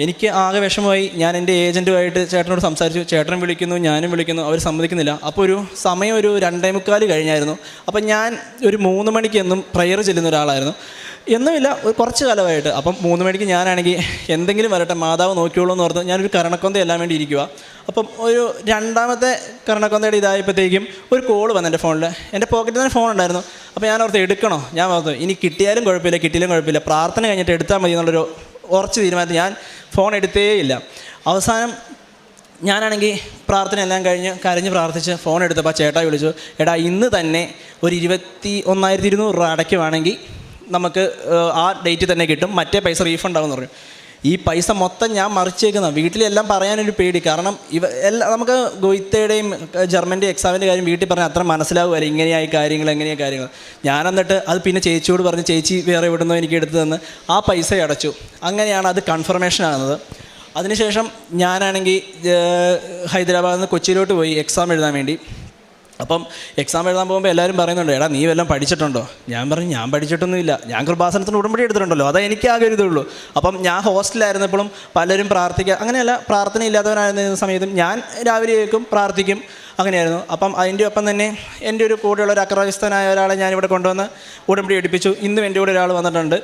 Speaker 1: എനിക്ക് ആകെ വിഷമമായി. ഞാൻ എൻ്റെ ഏജൻറ്റുമായിട്ട് ചേട്ടനോട് സംസാരിച്ചു, ചേട്ടനും വിളിക്കുന്നു ഞാനും വിളിക്കുന്നു, അവർ സമ്മതിക്കുന്നില്ല. അപ്പോൾ സമയം ഒരു 2:45 കഴിഞ്ഞായിരുന്നു. അപ്പം ഞാൻ ഒരു 3 മണിക്ക് എന്നും പ്രയർ ചെല്ലുന്ന ഒരാളായിരുന്നു, എന്നുമില്ല കുറച്ച് കാലമായിട്ട്. അപ്പം 3 മണിക്ക് ഞാനാണെങ്കിൽ എന്തെങ്കിലും വരട്ടെ മാതാവ് നോക്കിയോളൂ എന്ന് ഓർത്ത് ഞാനൊരു കരണക്കൊന്ത എല്ലാം വേണ്ടി ഇരിക്കുക. അപ്പം ഒരു രണ്ടാമത്തെ കരണക്കൊന്തയുടെ ഇതായപ്പോഴത്തേക്കും ഒരു കോൾ വന്നു എൻ്റെ ഫോണിൽ. എൻ്റെ പോക്കറ്റിൽ തന്നെ ഫോൺ ഉണ്ടായിരുന്നു. അപ്പോൾ ഞാൻ ഓർത്ത് എടുക്കണോ, ഞാൻ ഓർത്തു ഇനി കിട്ടിയാലും കുഴപ്പമില്ല കിട്ടിയാലും കുഴപ്പമില്ല, പ്രാർത്ഥന കഴിഞ്ഞിട്ട് എടുത്താൽ മതി എന്നുള്ളൊരു ഉറച്ച് തീരുമാനത്തിൽ ഞാൻ ഫോൺ എടുത്തേ ഇല്ല. അവസാനം ഞാനാണെങ്കിൽ പ്രാർത്ഥന എല്ലാം കഴിഞ്ഞ് കരഞ്ഞ് പ്രാർത്ഥിച്ച് ഫോൺ എടുത്തപ്പോൾ ചേട്ടായി വിളിച്ചു, എടാ ഇന്ന് തന്നെ ഒരു 21,200 രൂപ അടയ്ക്കുവാണെങ്കിൽ നമുക്ക് ആ ഡേറ്റ് തന്നെ കിട്ടും, മറ്റേ പൈസ റീഫണ്ട് ആവുമെന്ന് പറഞ്ഞു. ഈ പൈസ മൊത്തം ഞാൻ മറിച്ചേക്കുന്ന, വീട്ടിലെല്ലാം പറയാനൊരു പേടി. കാരണം നമുക്ക് ഗോയിത്തയുടെയും ജർമ്മൻ്റെയും എക്സാമിൻ്റെ കാര്യം വീട്ടിൽ പറഞ്ഞാൽ അത്ര മനസ്സിലാവുമല്ല, ഇങ്ങനെയായി കാര്യങ്ങൾ എങ്ങനെയായി കാര്യങ്ങൾ. ഞാൻ എന്നിട്ട് അത് പിന്നെ ചേച്ചിയോട് പറഞ്ഞ് ചേച്ചി വേറെ എവിടുന്നോ എനിക്ക് എടുത്തു തന്ന് ആ പൈസ അടച്ചു. അങ്ങനെയാണ് അത് കൺഫർമേഷൻ ആകുന്നത്. അതിനുശേഷം ഞാനാണെങ്കിൽ ഹൈദരാബാദിൽ നിന്ന് കൊച്ചിയിലോട്ട് പോയി എക്സാം എഴുതാൻ വേണ്ടി. അപ്പം എക്സാം എഴുതാൻ പോകുമ്പോൾ എല്ലാവരും പറയുന്നുണ്ട്, എടാ നീ വല്ലതും പഠിച്ചിട്ടുണ്ടോ? ഞാൻ പറഞ്ഞു ഞാൻ പഠിച്ചിട്ടൊന്നുമില്ല, ഞാൻ കൃപാസനത്തിന് ഉടമ്പടി എടുത്തിട്ടുണ്ടല്ലോ, അതാ എനിക്ക് ആകെ ഒരു ഇതുള്ളൂ. അപ്പം ഞാൻ ഹോസ്റ്റലായിരുന്നപ്പോഴും പലരും പ്രാർത്ഥിക്കുക, അങ്ങനെയല്ല പ്രാർത്ഥന ഇല്ലാത്തവരായിരുന്ന സമയത്തും ഞാൻ രാവിലെ കേൾക്കും പ്രാർത്ഥിക്കും, അങ്ങനെയായിരുന്നു. അപ്പം അതിൻ്റെ ഒപ്പം തന്നെ എൻ്റെ ഒരു കൂടെയുള്ള ഒരു അക്രവിസ്ഥനായ ഒരാളെ ഞാനിവിടെ കൊണ്ടുവന്ന് ഉടമ്പടി എടുപ്പിച്ചു. ഇന്നും എൻ്റെ കൂടെ ഒരാൾ വന്നിട്ടുണ്ട്.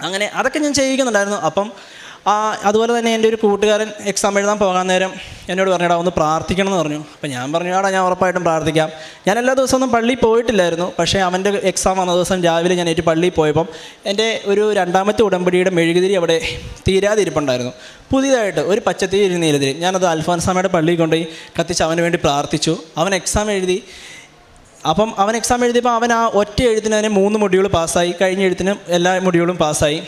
Speaker 1: അങ്ങനെ അതൊക്കെ ഞാൻ ചെയ്യിക്കുന്നുണ്ടായിരുന്നു. അപ്പം അതുപോലെ തന്നെ എൻ്റെ ഒരു കൂട്ടുകാരൻ എക്സാം എഴുതാൻ പോകാൻ നേരം എന്നോട് പറഞ്ഞാടാ ഒന്ന് പ്രാർത്ഥിക്കണം എന്ന് പറഞ്ഞു. അപ്പം ഞാൻ പറഞ്ഞു ആടാ ഞാൻ ഉറപ്പായിട്ടും പ്രാർത്ഥിക്കാം. ഞാൻ എല്ലാ ദിവസമൊന്നും പള്ളിയിൽ പോയിട്ടില്ലായിരുന്നു. പക്ഷേ അവൻ്റെ എക്സാം വന്ന ദിവസം രാവിലെ ഞാൻ പള്ളിയിൽ പോയപ്പം എൻ്റെ ഒരു രണ്ടാമത്തെ ഉടമ്പടിയുടെ മെഴുകുതിരി അവിടെ തീരാതിരിപ്പുണ്ടായിരുന്നു. പുതിയതായിട്ട് ഒരു പച്ചത്തിരി ഒരു നീലതിരി. ഞാനത് അൽഫോൻസാമയുടെ പള്ളിയിൽ കൊണ്ടുപോയി കത്തിച്ച് അവന് വേണ്ടി പ്രാർത്ഥിച്ചു. അവൻ എക്സാം എഴുതി. അപ്പം അവൻ എക്സാം എഴുതിയപ്പോൾ അവൻ ആ ഒറ്റ എഴുത്തിന് തന്നെ 3 മൊഡ്യൂൾ പാസ്സായി, കഴിഞ്ഞ എഴുത്തിനും എല്ലാ മൊഡ്യൂളും പാസ്സായി.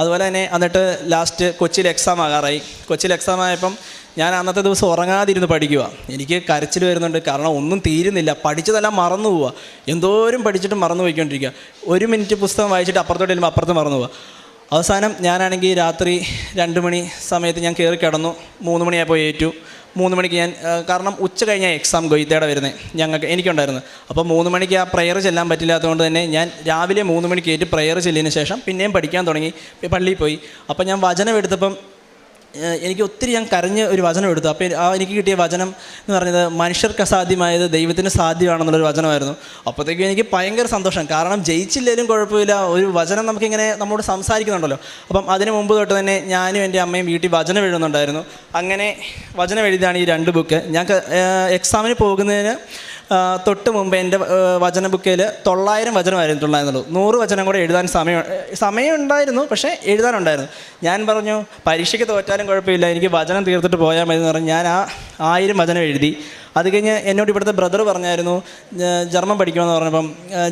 Speaker 1: അതുപോലെ തന്നെ എന്നിട്ട് ലാസ്റ്റ് കൊച്ചിയിൽ എക്സാം ആകാറായി. കൊച്ചിയിൽ എക്സാം ആയപ്പം ഞാൻ അന്നത്തെ ദിവസം ഉറങ്ങാതിരുന്ന് പഠിക്കുക. എനിക്ക് കരച്ചിൽ വരുന്നുണ്ട്, കാരണം ഒന്നും തീരുന്നില്ല, പഠിച്ചതെല്ലാം മറന്നു പോവുക. എന്തോരം പഠിച്ചിട്ട് മറന്നു പോയിക്കൊണ്ടിരിക്കുക. 1 മിനിറ്റ് പുസ്തകം വായിച്ചിട്ട് അപ്പുറത്തോട്ട് ചെല്ലുമ്പോൾ അപ്പുറത്ത് മറന്നു പോവുക. അവസാനം ഞാനാണെങ്കിൽ രാത്രി 2 മണി സമയത്ത് ഞാൻ കയറി കിടന്നു. 3 മണിയായപ്പോൾ ഏറ്റു. 3 മണിക്ക് ഞാൻ, കാരണം ഉച്ച കഴിഞ്ഞാൽ എക്സാം ഗൊയ്ത്തയുടെ വരുന്നത് എനിക്കുണ്ടായിരുന്നു. അപ്പോൾ 3 മണിക്ക് ആ പ്രയർ ചെല്ലാൻ പറ്റില്ലാത്തതുകൊണ്ട് തന്നെ ഞാൻ രാവിലെ 3 മണിക്ക് ഏറ്റു പ്രയർ ചെല്ലിയതിന് ശേഷം പിന്നെയും പഠിക്കാൻ തുടങ്ങി, പള്ളിയിൽ പോയി. അപ്പോൾ ഞാൻ വചനം എടുത്തപ്പം എനിക്ക് ഒത്തിരി ഞാൻ കരഞ്ഞ് ഒരു വചനം എടുത്തു. അപ്പോൾ എനിക്ക് കിട്ടിയ വചനം എന്ന് പറഞ്ഞത് മനുഷ്യർക്ക് അസാധ്യമായത് ദൈവത്തിന് സാധ്യമാണെന്നുള്ളൊരു വചനമായിരുന്നു. അപ്പോഴത്തേക്കും എനിക്ക് ഭയങ്കര സന്തോഷം, കാരണം ജയിച്ചില്ലെങ്കിലും കുഴപ്പമില്ല, ഒരു വചനം നമുക്കിങ്ങനെ നമ്മോട് സംസാരിക്കുന്നുണ്ടല്ലോ. അപ്പം അതിന് മുമ്പ് തൊട്ട് തന്നെ ഞാനും എൻ്റെ അമ്മയും വീട്ടിൽ വചനം എഴുതുന്നുണ്ടായിരുന്നു. അങ്ങനെ വചനം എഴുതിയാണ് ഈ 2 ബുക്ക്. ഞാൻ എക്സാമിന് പോകുന്നതിന് തൊട്ട് മുമ്പ് എൻ്റെ വചന ബുക്കിൽ 900 വചനമായിരുന്നുള്ളൂ. 100 വചനം കൂടെ എഴുതാൻ സമയം ഉണ്ടായിരുന്നു, പക്ഷേ എഴുതാനുണ്ടായിരുന്നു. ഞാൻ പറഞ്ഞു പരീക്ഷയ്ക്ക് തോറ്റാലും കുഴപ്പമില്ല, എനിക്ക് വചനം തീർത്തിട്ട് പോയാൽ മതി എന്ന് പറഞ്ഞ് ഞാൻ ആ 1000 വചനം എഴുതി. അത് കഴിഞ്ഞ് എന്നോട് ഇവിടുത്തെ ബ്രദർ പറഞ്ഞായിരുന്നു ജർമ്മൻ പഠിക്കണമെന്ന് പറഞ്ഞപ്പം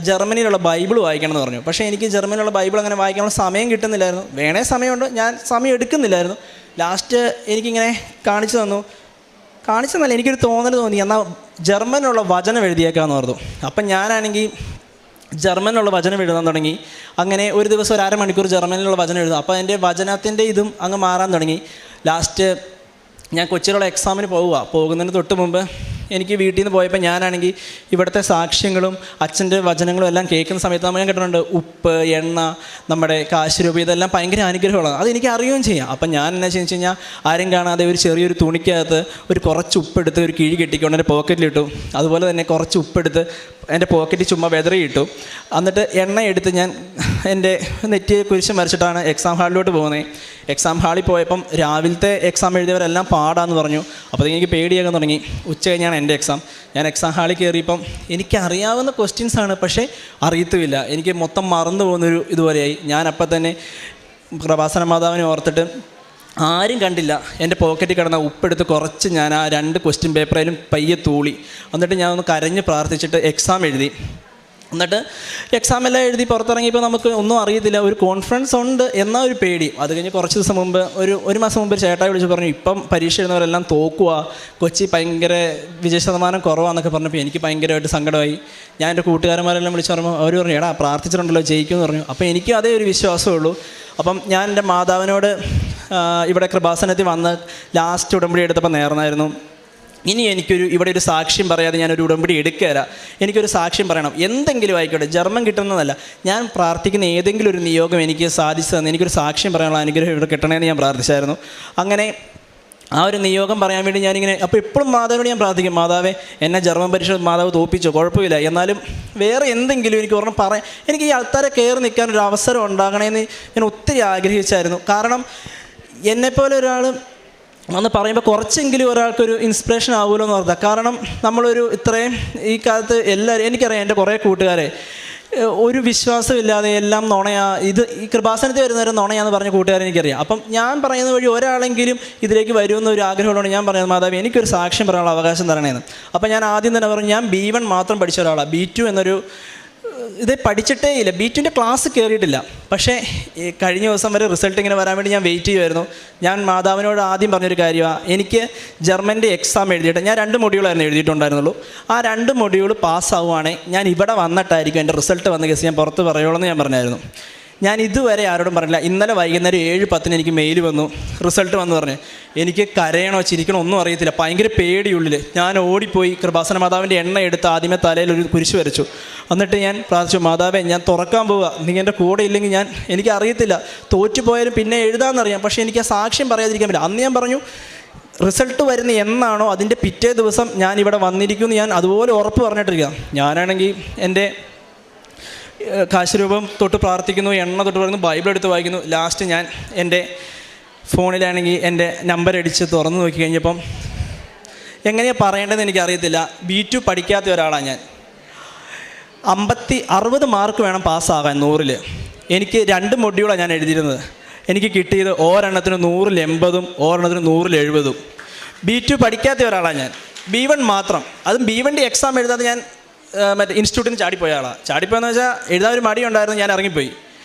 Speaker 1: ജർമ്മനിയിലുള്ള ബൈബിൾ വായിക്കണം എന്ന് പറഞ്ഞു. പക്ഷേ എനിക്ക് ജർമ്മനിലുള്ള ബൈബിൾ അങ്ങനെ വായിക്കാനുള്ള സമയം കിട്ടുന്നില്ലായിരുന്നു. വേണേ സമയമുണ്ട്, ഞാൻ സമയം എടുക്കുന്നില്ലായിരുന്നു. ലാസ്റ്റ് എനിക്കിങ്ങനെ കാണിച്ചെന്നല്ല എനിക്കൊരു തോന്നി, എന്നാൽ ജർമ്മനുള്ള വചനം എഴുതിയേക്കാമെന്ന് പറഞ്ഞു. അപ്പം ഞാനാണെങ്കിൽ ജർമ്മനിലുള്ള വചനം എഴുതാൻ തുടങ്ങി. അങ്ങനെ ഒരു ദിവസം ഒരു 1/2 മണിക്കൂർ ജർമ്മനിലുള്ള വചനം എഴുതും. അപ്പോൾ എൻ്റെ വചനത്തിൻ്റെ ഇതും അങ്ങ് മാറാൻ തുടങ്ങി. ലാസ്റ്റ് ഞാൻ കൊച്ചിയിലുള്ള എക്സാമിന് പോകുന്നതിന് തൊട്ട് മുമ്പ് എനിക്ക് വീട്ടിൽ നിന്ന് പോയപ്പോൾ ഞാനാണെങ്കിൽ ഇവിടുത്തെ സാക്ഷ്യങ്ങളും അച്ഛൻ്റെ വചനങ്ങളും എല്ലാം കേൾക്കുന്ന സമയത്ത് നമ്മൾ ഞാൻ കേട്ടിട്ടുണ്ട് ഉപ്പ്, എണ്ണ, നമ്മുടെ കാശ് രൂപ, ഇതെല്ലാം ഭയങ്കര അനുഗ്രഹമാണ്. അതെനിക്ക് അറിയുകയും ചെയ്യാം. അപ്പം ഞാൻ എന്നാ ചെയ്യുന്നത് കഴിഞ്ഞാൽ ആരും കാണാതെ ഒരു ചെറിയൊരു തുണിക്കകത്ത് കുറച്ച് ഉപ്പെടുത്ത് ഒരു കിഴി കെട്ടിക്കൊണ്ട് എൻ്റെ പോക്കറ്റിലിട്ടു. അതുപോലെ തന്നെ കുറച്ച് ഉപ്പെടുത്ത് എൻ്റെ പോക്കറ്റിൽ ചുമ്മാ വെതറിയിട്ടു. എന്നിട്ട് എണ്ണ എടുത്ത് ഞാൻ എൻ്റെ നെറ്റിയെ കുരിശ് വരച്ചിട്ടാണ് എക്സാം ഹാളിലോട്ട് പോകുന്നത്. എക്സാം ഹാളിൽ പോയപ്പം രാവിലത്തെ എക്സാം എഴുതിയവരെല്ലാം പാടാന്ന് പറഞ്ഞു. അപ്പോൾ എനിക്ക് പേടിയാകാൻ തുടങ്ങി. ഉച്ച കഴിഞ്ഞാണ് എൻ്റെ എക്സാം. ഞാൻ എക്സാം ഹാളിൽ കയറിയപ്പം എനിക്കറിയാവുന്ന ക്വസ്റ്റ്യൻസാണ്, പക്ഷേ അറിയത്തുമില്ല. എനിക്ക് മൊത്തം മറന്നു പോകുന്നൊരു ഇതുപോലെയായി. ഞാൻ അപ്പം തന്നെ കൃപാസന മാതാവിനെ ഓർത്തിട്ട് ആരും കണ്ടില്ല, എൻ്റെ പോക്കറ്റിൽ കിടന്ന ഉപ്പെടുത്ത് കുറച്ച് ഞാൻ ആ 2 ക്വസ്റ്റ്യൻ പേപ്പറിലും പയ്യെ തൂളി. എന്നിട്ട് ഞാൻ ഒന്ന് കരഞ്ഞ് പ്രാർത്ഥിച്ചിട്ട് എക്സാം എഴുതി. എന്നിട്ട് എക്സാം എല്ലാം എഴുതി പുറത്തിറങ്ങിയപ്പോൾ നമുക്ക് ഒന്നും അറിയത്തില്ല. ഒരു കോൺഫിഡൻസ് ഉണ്ട് എന്നാൽ ഒരു പേടി. അത് കഴിഞ്ഞ് കുറച്ച് ദിവസം മുമ്പ് ഒരു മാസം മുമ്പ് ഒരു ചേട്ടായി വിളിച്ച് പറഞ്ഞു, ഇപ്പം പരീക്ഷ എഴുതുന്നവരെല്ലാം തോക്കുക, കൊച്ചി ഭയങ്കര വിജയശതമാനം കുറവാന്നൊക്കെ പറഞ്ഞപ്പോൾ എനിക്ക് ഭയങ്കരമായിട്ട് സങ്കടമായി. ഞാൻ എൻ്റെ കൂട്ടുകാരന്മാരെല്ലാം വിളിച്ച് പറയുമ്പോൾ അവർ പറഞ്ഞു, എടാ പ്രാർത്ഥിച്ചിട്ടുണ്ടല്ലോ ജയിക്കുമെന്ന് പറഞ്ഞു. അപ്പോൾ എനിക്കും അതേ ഒരു വിശ്വാസമേ ഉള്ളൂ. അപ്പം ഞാൻ എൻ്റെ മാതാവിനോട് ഇവിടെ കൃപാസനത്തിൽ വന്ന് ലാസ്റ്റ് ഉടമ്പടി എടുത്തപ്പോൾ നേർന്നായിരുന്നു, ഇനി ഇവിടെ ഒരു സാക്ഷ്യം പറയാതെ ഞാനൊരു ഉടമ്പടി എടുക്കുകയില്ല. എനിക്കൊരു സാക്ഷ്യം പറയണം, എന്തെങ്കിലും ആയിക്കോട്ടെ, ജർമ്മൻ കിട്ടുന്നതല്ല, ഞാൻ പ്രാർത്ഥിക്കുന്ന ഏതെങ്കിലും ഒരു നിയോഗം എനിക്ക് സാധിച്ചു തന്നെ എനിക്കൊരു സാക്ഷ്യം പറയാനുള്ള അനുഗ്രഹം ഇവിടെ കിട്ടണമെന്ന് ഞാൻ പ്രാർത്ഥിച്ചായിരുന്നു. അങ്ങനെ ആ ഒരു നിയോഗം പറയാൻ വേണ്ടി ഞാനിങ്ങനെ അപ്പോൾ എപ്പോഴും മാതാവിനോട് ഞാൻ പ്രാർത്ഥിക്കും, മാതാവേ എന്നെ ജർമ്മൻ പരീക്ഷ മാതാവ് തോൽപ്പിച്ചോ, കുഴപ്പമില്ല, എന്നാലും വേറെ എന്തെങ്കിലും എനിക്ക് ഒരെണ്ണം പറയാം, എനിക്ക് ഈ ആൾക്കാരെ കയറി നിൽക്കാനൊരു അവസരം ഉണ്ടാകണമെന്ന് ഞാൻ ഒത്തിരി ആഗ്രഹിച്ചായിരുന്നു. കാരണം എന്നെപ്പോലെ ഒരാൾ വന്ന് പറയുമ്പോൾ കുറച്ചെങ്കിലും ഒരാൾക്കൊരു ഇൻസ്പിറേഷൻ ആവുമല്ലോ എന്ന് ഓർത്താൽ. കാരണം നമ്മളൊരു ഇത്രയും ഈ കാലത്ത് എല്ലാവരും, എനിക്കറിയാം എൻ്റെ കുറേ കൂട്ടുകാരെ ഒരു വിശ്വാസമില്ലാതെ എല്ലാം നുണയാ, ഈ കൃപാസനത്തിൽ വരുന്നവരും നുണയാന്ന് പറഞ്ഞ കൂട്ടുകാരെ എനിക്കറിയാം. അപ്പം ഞാൻ പറയുന്ന വഴി ഒരാളെങ്കിലും ഇതിലേക്ക് വരുമെന്ന ഒരു ആഗ്രഹമുള്ളതുകൊണ്ട് ഞാൻ പറയുന്നത്, മാതാവ് എനിക്കൊരു സാക്ഷ്യം പറയാനുള്ള അവകാശം തരണേന്ന്. അപ്പം ഞാൻ ആദ്യം തന്നെ പറഞ്ഞു, ഞാൻ B1 മാത്രം പഠിച്ച ഒരാളാണ്. B2 എന്നൊരു ഇത് പഠിച്ചിട്ടേ ഇല്ല, B2ൻ്റെ ക്ലാസ് കയറിയിട്ടില്ല. പക്ഷേ കഴിഞ്ഞ ദിവസം വരെ റിസൾട്ട് ഇങ്ങനെ വരാൻ വേണ്ടി ഞാൻ വെയിറ്റ് ചെയ്യുമായിരുന്നു. ഞാൻ മാതാവിനോട് ആദ്യം പറഞ്ഞൊരു കാര്യമാണ്, എനിക്ക് ജർമ്മൻ്റെ എക്സാം എഴുതിയിട്ട് ഞാൻ 2 മൊഡ്യൂളായിരുന്നു എഴുതിയിട്ടുണ്ടായിരുന്നുള്ളൂ. ആ 2 മൊഡ്യൂൾ പാസ്സാവുകയാണെങ്കിൽ ഞാൻ ഇവിടെ വന്നിട്ടായിരിക്കും എൻ്റെ റിസൾട്ട് വന്ന കേസ് ഞാൻ പുറത്ത് പറയുള്ളൂ എന്ന് ഞാൻ പറഞ്ഞായിരുന്നു. ഞാൻ ഇതുവരെ ആരോടും പറഞ്ഞില്ല. ഇന്നലെ വൈകുന്നേരം 7:10 എനിക്ക് മെയിൽ വന്നു, റിസൾട്ട് വന്നു പറഞ്ഞു. എനിക്ക് കരയണോ ചിരിക്കണോ ഒന്നും അറിയത്തില്ല, ഭയങ്കര പേടിയുള്ളിൽ. ഞാൻ ഓടിപ്പോയി കൃപാസന മാതാവിൻ്റെ എണ്ണ എടുത്ത് ആദ്യമേ തലയിൽ ഒരു കുരിശ് വരച്ചു. എന്നിട്ട് ഞാൻ പ്രാർത്ഥിച്ചു, മാതാവേ ഞാൻ തുറക്കാൻ പോവുക, നീ എൻ്റെ കൂടെ ഇല്ലെങ്കിൽ എനിക്കറിയത്തില്ല, തോറ്റുപോയാലും പിന്നെ എഴുതാമെന്നറിയാം, പക്ഷേ എനിക്ക് ആ സാക്ഷ്യം പറയാതിരിക്കാൻ പറ്റില്ല. അന്ന് ഞാൻ പറഞ്ഞു, റിസൾട്ട് വരുന്ന എന്നാണോ അതിൻ്റെ പിറ്റേ ദിവസം ഞാൻ ഇവിടെ വന്നിരിക്കുമെന്ന് ഞാൻ അതുപോലെ ഉറപ്പ് പറഞ്ഞിട്ടിരിക്കുക. ഞാനാണെങ്കിൽ എൻ്റെ കാശുരൂപം തൊട്ട് പ്രാർത്ഥിക്കുന്നു, എണ്ണ തൊട്ട് പറയുന്നു, ബൈബിൾ എടുത്ത് വായിക്കുന്നു. ലാസ്റ്റ് ഞാൻ എൻ്റെ ഫോണിലാണെങ്കിൽ എൻ്റെ നമ്പർ അടിച്ച് തുറന്നു നോക്കി കഴിഞ്ഞപ്പം എങ്ങനെയാണ് പറയേണ്ടതെന്ന് എനിക്കറിയത്തില്ല. B2 പഠിക്കാത്ത ഒരാളാണ് ഞാൻ. 60 മാർക്ക് വേണം പാസ്സാകാൻ 100-ൽ. എനിക്ക് 2 മൊഡ്യൂളാണ് ഞാൻ എഴുതിയിരുന്നത്. എനിക്ക് കിട്ടിയത് ഒരെണ്ണത്തിന് 100-ൽ 80-ഉം ഒരെണ്ണത്തിന് 100-ൽ 70-ഉം. B2 പഠിക്കാത്ത ഒരാളാണ് ഞാൻ. B1 മാത്രം, അതും B1ൻ്റെ എക്സാം എഴുതാതെ ഞാൻ മറ്റേ ഇൻസ്റ്റിറ്റ്യൂട്ടിൽ നിന്ന് ചാടിപ്പോയ ആളാണ്. ചാടിപ്പോയെന്ന് വെച്ചാൽ എഴുതാൻ ഒരു മടിയുണ്ടായിരുന്നു, ഞാൻ ഇറങ്ങിപ്പോയി.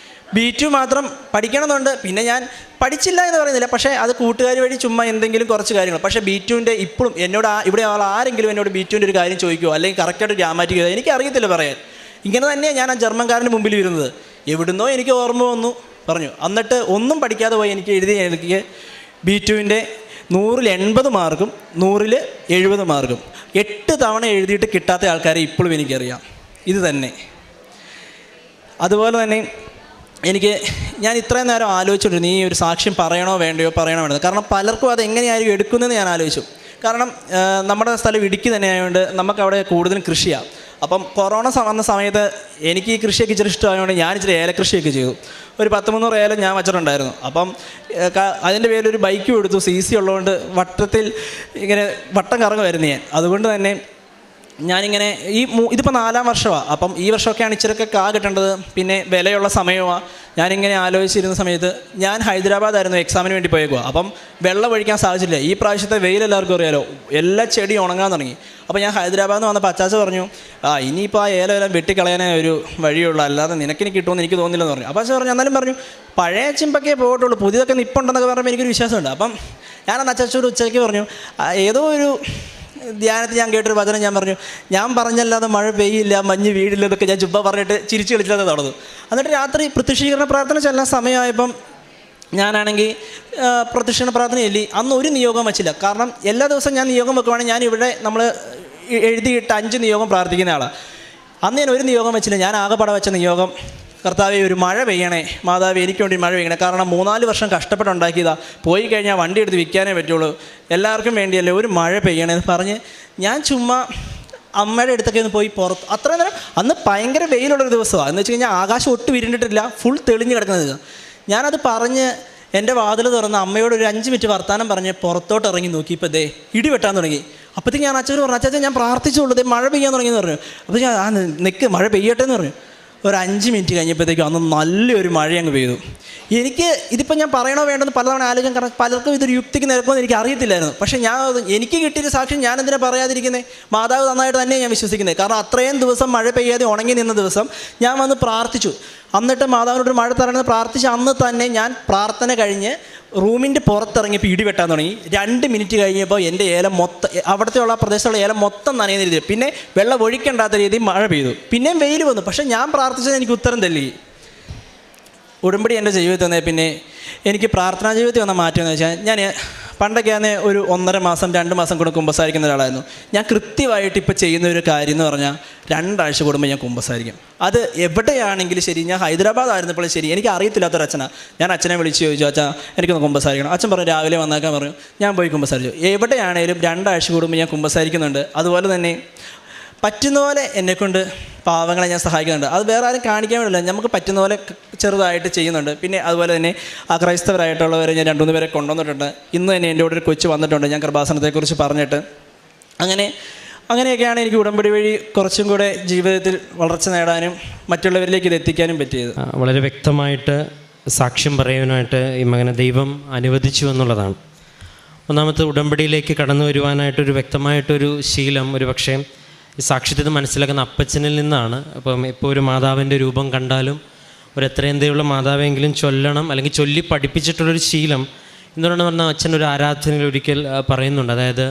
Speaker 1: B2 മാത്രം പഠിക്കണമെന്നുണ്ട്. പിന്നെ ഞാൻ പഠിച്ചില്ല എന്ന് പറയുന്നില്ല, പക്ഷേ അത് കൂട്ടുകാർ വഴി ചുമ്മാ എന്തെങ്കിലും കുറച്ച് കാര്യങ്ങൾ. പക്ഷേ B2ൻ്റെ ഇപ്പോഴും എന്നോട് ഇവിടെ ആരെങ്കിലും എന്നോട് B2ൻ്റെ ഒരു കാര്യം ചോദിക്കുമോ അല്ലെങ്കിൽ കറക്റ്റായിട്ട് ഗ്രാമാറ്റിക് ചെയ്താൽ എനിക്കറിയത്തില്ല പറയാൻ. ഇങ്ങനെ തന്നെയാണ് ഞാൻ ആ ജർമ്മൻകാരൻ്റെ മുമ്പിൽ ഇരുന്നത്. എവിടുന്നോ എനിക്ക് ഓർമ്മ വന്നു പറഞ്ഞു. എന്നിട്ട് ഒന്നും പഠിക്കാതെ പോയി എനിക്ക് B2ൻ്റെ 100-ൽ 80 മാർക്കും 100-ൽ 70 മാർക്കും 8 തവണ എഴുതിയിട്ട് കിട്ടാത്ത ആൾക്കാരെ ഇപ്പോഴും എനിക്കറിയാം. ഇത് തന്നെ. അതുപോലെ തന്നെ ഞാൻ ഇത്രയും നേരം ആലോചിച്ചിട്ടുണ്ട്, നീ ഒരു സാക്ഷ്യം പറയണോ വേണ്ടയോ വേണ്ടത്. കാരണം പലർക്കും അത് എങ്ങനെയായിരിക്കും എടുക്കുന്നതെന്ന് ഞാൻ ആലോചിച്ചു. കാരണം നമ്മുടെ സ്ഥലം ഇടുക്കി തന്നെ ആയതുകൊണ്ട് നമുക്കവിടെ കൂടുതലും കൃഷിയാണ്. അപ്പം കൊറോണ വന്ന സമയത്ത് എനിക്ക് ഈ കൃഷിയൊക്കെ ഇച്ചിരി ഇഷ്ടമായതുകൊണ്ട് ഞാൻ ഇച്ചിരി ഏലക്കൃഷിയൊക്കെ ചെയ്തു. ഒരു 10-300 ഏലം ഞാൻ വച്ചിട്ടുണ്ടായിരുന്നു. അപ്പം അതിൻ്റെ പേരിലൊരു ബൈക്കും എടുത്തു. CC ഉള്ളതുകൊണ്ട് വട്ടത്തിൽ ഇങ്ങനെ വട്ടം കറങ്ങുമായിരുന്നു ഞാൻ. അതുകൊണ്ട് തന്നെ ഞാനിങ്ങനെ ഇതിപ്പോൾ 4ാം വർഷമാണ്. അപ്പം ഈ വർഷമൊക്കെയാണ് ഇച്ചിരൊക്കെ കിട്ടേണ്ടത്, പിന്നെ വിലയുള്ള സമയമാണ്. ഞാനിങ്ങനെ ആലോചിച്ചിരുന്ന സമയത്ത് ഞാൻ ഹൈദരാബാദായിരുന്നു എക്സാമിന് വേണ്ടി പോയേക്കുക. അപ്പം വെള്ളം ഒഴിക്കാൻ സാധിച്ചില്ല. ഈ പ്രാവശ്യത്തെ വെയിൽ എല്ലാവർക്കും അറിയാലോ, എല്ലാ ചെടിയും ഉണങ്ങാൻ തുടങ്ങി. അപ്പോൾ ഞാൻ ഹൈദരാബാദിൽ നിന്ന് വന്നപ്പോൾ അച്ചാച്ച പറഞ്ഞു, ഇനിയിപ്പോൾ ആ ഏലം വെട്ടിക്കളയാനേ ഒരു വഴിയുള്ളൂ, അല്ലാതെ നിനക്കിനി കിട്ടുമെന്ന് എനിക്ക് തോന്നില്ലെന്ന് പറഞ്ഞു. അപ്പോൾ അച്ഛൻ പറഞ്ഞു, എന്നാലും പറഞ്ഞു പഴയ ചിമ്പൊക്കെ പോയിട്ടുള്ളൂ, പുതിയതൊക്കെ നിപ്പുണ്ടെന്നൊക്കെ പറയുമ്പോൾ എനിക്കൊരു വിശ്വാസമുണ്ട്. അപ്പം ഞാനന്ന് അച്ചാച്ചോട് ഉച്ചയ്ക്ക് പറഞ്ഞു, ഏതോ ഒരു ധ്യാനത്തിൽ ഞാൻ കേട്ടൊരു വചനം ഞാൻ പറഞ്ഞു, ഞാൻ പറഞ്ഞല്ലാതെ മഴ പെയ്യില്ല, മഞ്ഞ് വീടില്ല എന്നൊക്കെ ഞാൻ ചുമ്മാ പറഞ്ഞിട്ട് ചിരിച്ച് കളിച്ചില്ലാതെ നടന്നു. എന്നിട്ട് രാത്രി പ്രത്യക്ഷീകരണ പ്രാർത്ഥന ചെല്ലാൻ സമയമായപ്പം ഞാനാണെങ്കിൽ പ്രത്യക്ഷീകരണ പ്രാർത്ഥന ചൊല്ലി. അന്ന് ഒരു നിയോഗം വച്ചില്ല. കാരണം എല്ലാ ദിവസവും ഞാൻ നിയോഗം വെക്കുവാണെങ്കിൽ ഞാൻ ഇവിടെ നമ്മൾ എഴുതിയിട്ട് 5 നിയോഗം പ്രാർത്ഥിക്കുന്ന ആളാണ്. അന്ന് ഞാൻ ഒരു നിയോഗം വെച്ചില്ല. ഞാൻ ആകെപ്പാടെ വെച്ച നിയോഗം, കർത്താവേ ഒരു മഴ പെയ്യണേ, മാതാവേ എനിക്ക് വേണ്ടി മഴ പെയ്യണേ. കാരണം 3-4 വർഷം കഷ്ടപ്പെട്ടുണ്ടാക്കിയതാണ്, പോയി കഴിഞ്ഞാൽ വണ്ടി എടുത്ത് വിൽക്കാനേ പറ്റുള്ളൂ, എല്ലാവർക്കും വേണ്ടിയല്ലേ, ഒരു മഴ പെയ്യണേ എന്ന് പറഞ്ഞ് ഞാൻ ചുമ്മാ അമ്മയുടെ അടുത്തൊക്കെ ഒന്ന് പോയി പുറത്ത് അത്രയും നേരം. അന്ന് ഭയങ്കര വെയിലുള്ളൊരു ദിവസമാണ്. എന്ന് വെച്ച് കഴിഞ്ഞാൽ ആകാശം ഒട്ടും വിരിഞ്ഞിട്ടില്ല, ഫുൾ തെളിഞ്ഞ് കിടക്കുന്നത്. ഞാനത് പറഞ്ഞ് എൻ്റെ വാതിൽ തുറന്ന് അമ്മയോട് ഒരു 5 മിനിറ്റ് വർത്താനം പറഞ്ഞ് പുറത്തോട്ട് ഇറങ്ങി നോക്കിയപ്പോൾ ദേ ഇടി വെട്ടാൻ തുടങ്ങി. അപ്പോഴത്തേക്ക് ഞാൻ അച്ഛനോട് പറഞ്ഞു, അച്ഛാ ഞാൻ പ്രാർത്ഥിച്ചുള്ളൂ, ദേ മഴ പെയ്യാൻ തുടങ്ങിയെന്ന് പറഞ്ഞു. അപ്പോൾ ഞാൻ നിൽക്ക് മഴ പെയ്യട്ടെ എന്ന് പറഞ്ഞു. ഒരു 5 മിനിറ്റ് കഴിഞ്ഞപ്പോഴത്തേക്കും അന്ന് നല്ലൊരു മഴ അങ്ങ് പെയ്തു. എനിക്ക് ഇതിപ്പോൾ ഞാൻ പറയണോ വേണ്ടെന്ന് പലതവണ ആലോചിക്കാൻ, കാരണം പലർക്കും ഇതൊരു യുക്തിക്ക് നിരക്കുമെന്ന് എനിക്ക് അറിയത്തില്ലായിരുന്നു. പക്ഷേ എനിക്ക് കിട്ടിയൊരു സാക്ഷ്യം ഞാൻ എന്തിനാ പറയാതിരിക്കുന്നത്? മാതാവ് നന്നായിട്ട് തന്നെ ഞാൻ വിശ്വസിക്കുന്നത്. കാരണം അത്രയും ദിവസം മഴ പെയ്യാതെ ഉണങ്ങി നിന്ന ദിവസം ഞാൻ വന്ന് പ്രാർത്ഥിച്ചു. എന്നിട്ട് മാതാവിനോട് മഴ തരണമെന്ന് പ്രാർത്ഥിച്ച് അന്ന് തന്നെ ഞാൻ പ്രാർത്ഥന കഴിഞ്ഞ് റൂമിൻ്റെ പുറത്തിറങ്ങിയപ്പോൾ ഇടി വെട്ടാൻ തുടങ്ങി. 2 മിനിറ്റ് കഴിഞ്ഞപ്പോൾ എൻ്റെ ഏലം മൊത്തം, അവിടുത്തെ ഉള്ള പ്രദേശത്തുള്ള ഏലം മൊത്തം നനയുന്ന രീതിയിൽ, പിന്നെ വെള്ളം ഒഴിക്കേണ്ടാത്ത രീതിയിൽ മഴ പെയ്തു. പിന്നെയും വെയിൽ വന്നു. പക്ഷേ ഞാൻ പ്രാർത്ഥിച്ചത് എനിക്ക് ഉത്തരം തല്ലി. ഉടമ്പടി എൻ്റെ ജീവിതത്തിൽ തന്നെ പിന്നെ എനിക്ക് പ്രാർത്ഥനാ ജീവിതത്തിൽ വന്ന മാറ്റം എന്ന് വെച്ചാൽ, ഞാൻ പണ്ടൊക്കെയാണ് ഒരു 1.5 മാസം 2 മാസം കൂടെ കുമ്പസാരിക്കുന്ന ഒരാളായിരുന്നു. ഞാൻ കൃത്യമായിട്ട് ഇപ്പോൾ ചെയ്യുന്ന ഒരു കാര്യം എന്ന് പറഞ്ഞാൽ 2 ആഴ്ച കൂടുമ്പോൾ ഞാൻ കുമ്പസാരിക്കും. അത് എവിടെയാണെങ്കിലും ശരി. ഞാൻ ഹൈദരാബാദ് ആയിരുന്നപ്പോഴും ശരി, എനിക്ക് അറിയത്തില്ലാത്തൊരച്ഛനാണ്. ഞാൻ അച്ഛനെ വിളിച്ച് ചോദിച്ചു, അച്ഛാ എനിക്കൊന്ന് കുമ്പസാരിക്കണം. അച്ഛൻ പറഞ്ഞു രാവിലെ വന്നേക്കാൻ പറഞ്ഞു. ഞാൻ പോയി കുമ്പസാരിച്ചു. എവിടെയാണേലും 2 ആഴ്ച കൂടുമ്പോൾ ഞാൻ കുമ്പസാരിക്കുന്നുണ്ട്. അതുപോലെ തന്നെ പറ്റുന്ന പോലെ എന്നെക്കൊണ്ട് പാവങ്ങളെ ഞാൻ സഹായിക്കുന്നുണ്ട്. അത് വേറെ ആരും കാണിക്കാൻ വേണ്ടില്ല, നമുക്ക് പറ്റുന്ന പോലെ ചെറുതായിട്ട് ചെയ്യുന്നുണ്ട്. പിന്നെ അതുപോലെ തന്നെ ക്രൈസ്തവരായിട്ടുള്ളവരെ ഞാൻ 2-3 പേരെ കൊണ്ടുവന്നിട്ടുണ്ട്. ഇന്ന് തന്നെ എൻ്റെ കൂടെ ഒരു കൊച്ചു വന്നിട്ടുണ്ട്, ഞാൻ കൃപാസനത്തെക്കുറിച്ച് പറഞ്ഞിട്ട്. അങ്ങനെയൊക്കെയാണ് എനിക്ക് ഉടമ്പടി വഴി കുറച്ചും കൂടെ ജീവിതത്തിൽ വളർച്ച നേടാനും മറ്റുള്ളവരിലേക്ക് ഇത് എത്തിക്കാനും പറ്റിയത്.
Speaker 2: വളരെ വ്യക്തമായിട്ട് സാക്ഷ്യം പറയാനായിട്ട് ഈ മകനെ ദൈവം അനുവദിച്ചു എന്നുള്ളതാണ്. ഒന്നാമത്തെ ഉടമ്പടിയിലേക്ക് കടന്നു വരുവാനായിട്ടൊരു വ്യക്തമായിട്ടൊരു ശീലം ഒരു പക്ഷേ ഈ സാക്ഷ്യത്തിൽ മനസ്സിലാക്കുന്ന അപ്പച്ചനിൽ നിന്നാണ്. അപ്പം ഇപ്പോൾ ഒരു മാതാവിൻ്റെ രൂപം കണ്ടാലും ഒരു എത്രയും ദയുള്ള മാതാവെങ്കിലും ചൊല്ലണം, അല്ലെങ്കിൽ ചൊല്ലി പഠിപ്പിച്ചിട്ടുള്ളൊരു ശീലം എന്തുകൊണ്ടെന്ന് പറഞ്ഞാൽ അച്ഛൻ ഒരു ആരാധനയിൽ ഒരിക്കൽ പറയുന്നുണ്ട്. അതായത്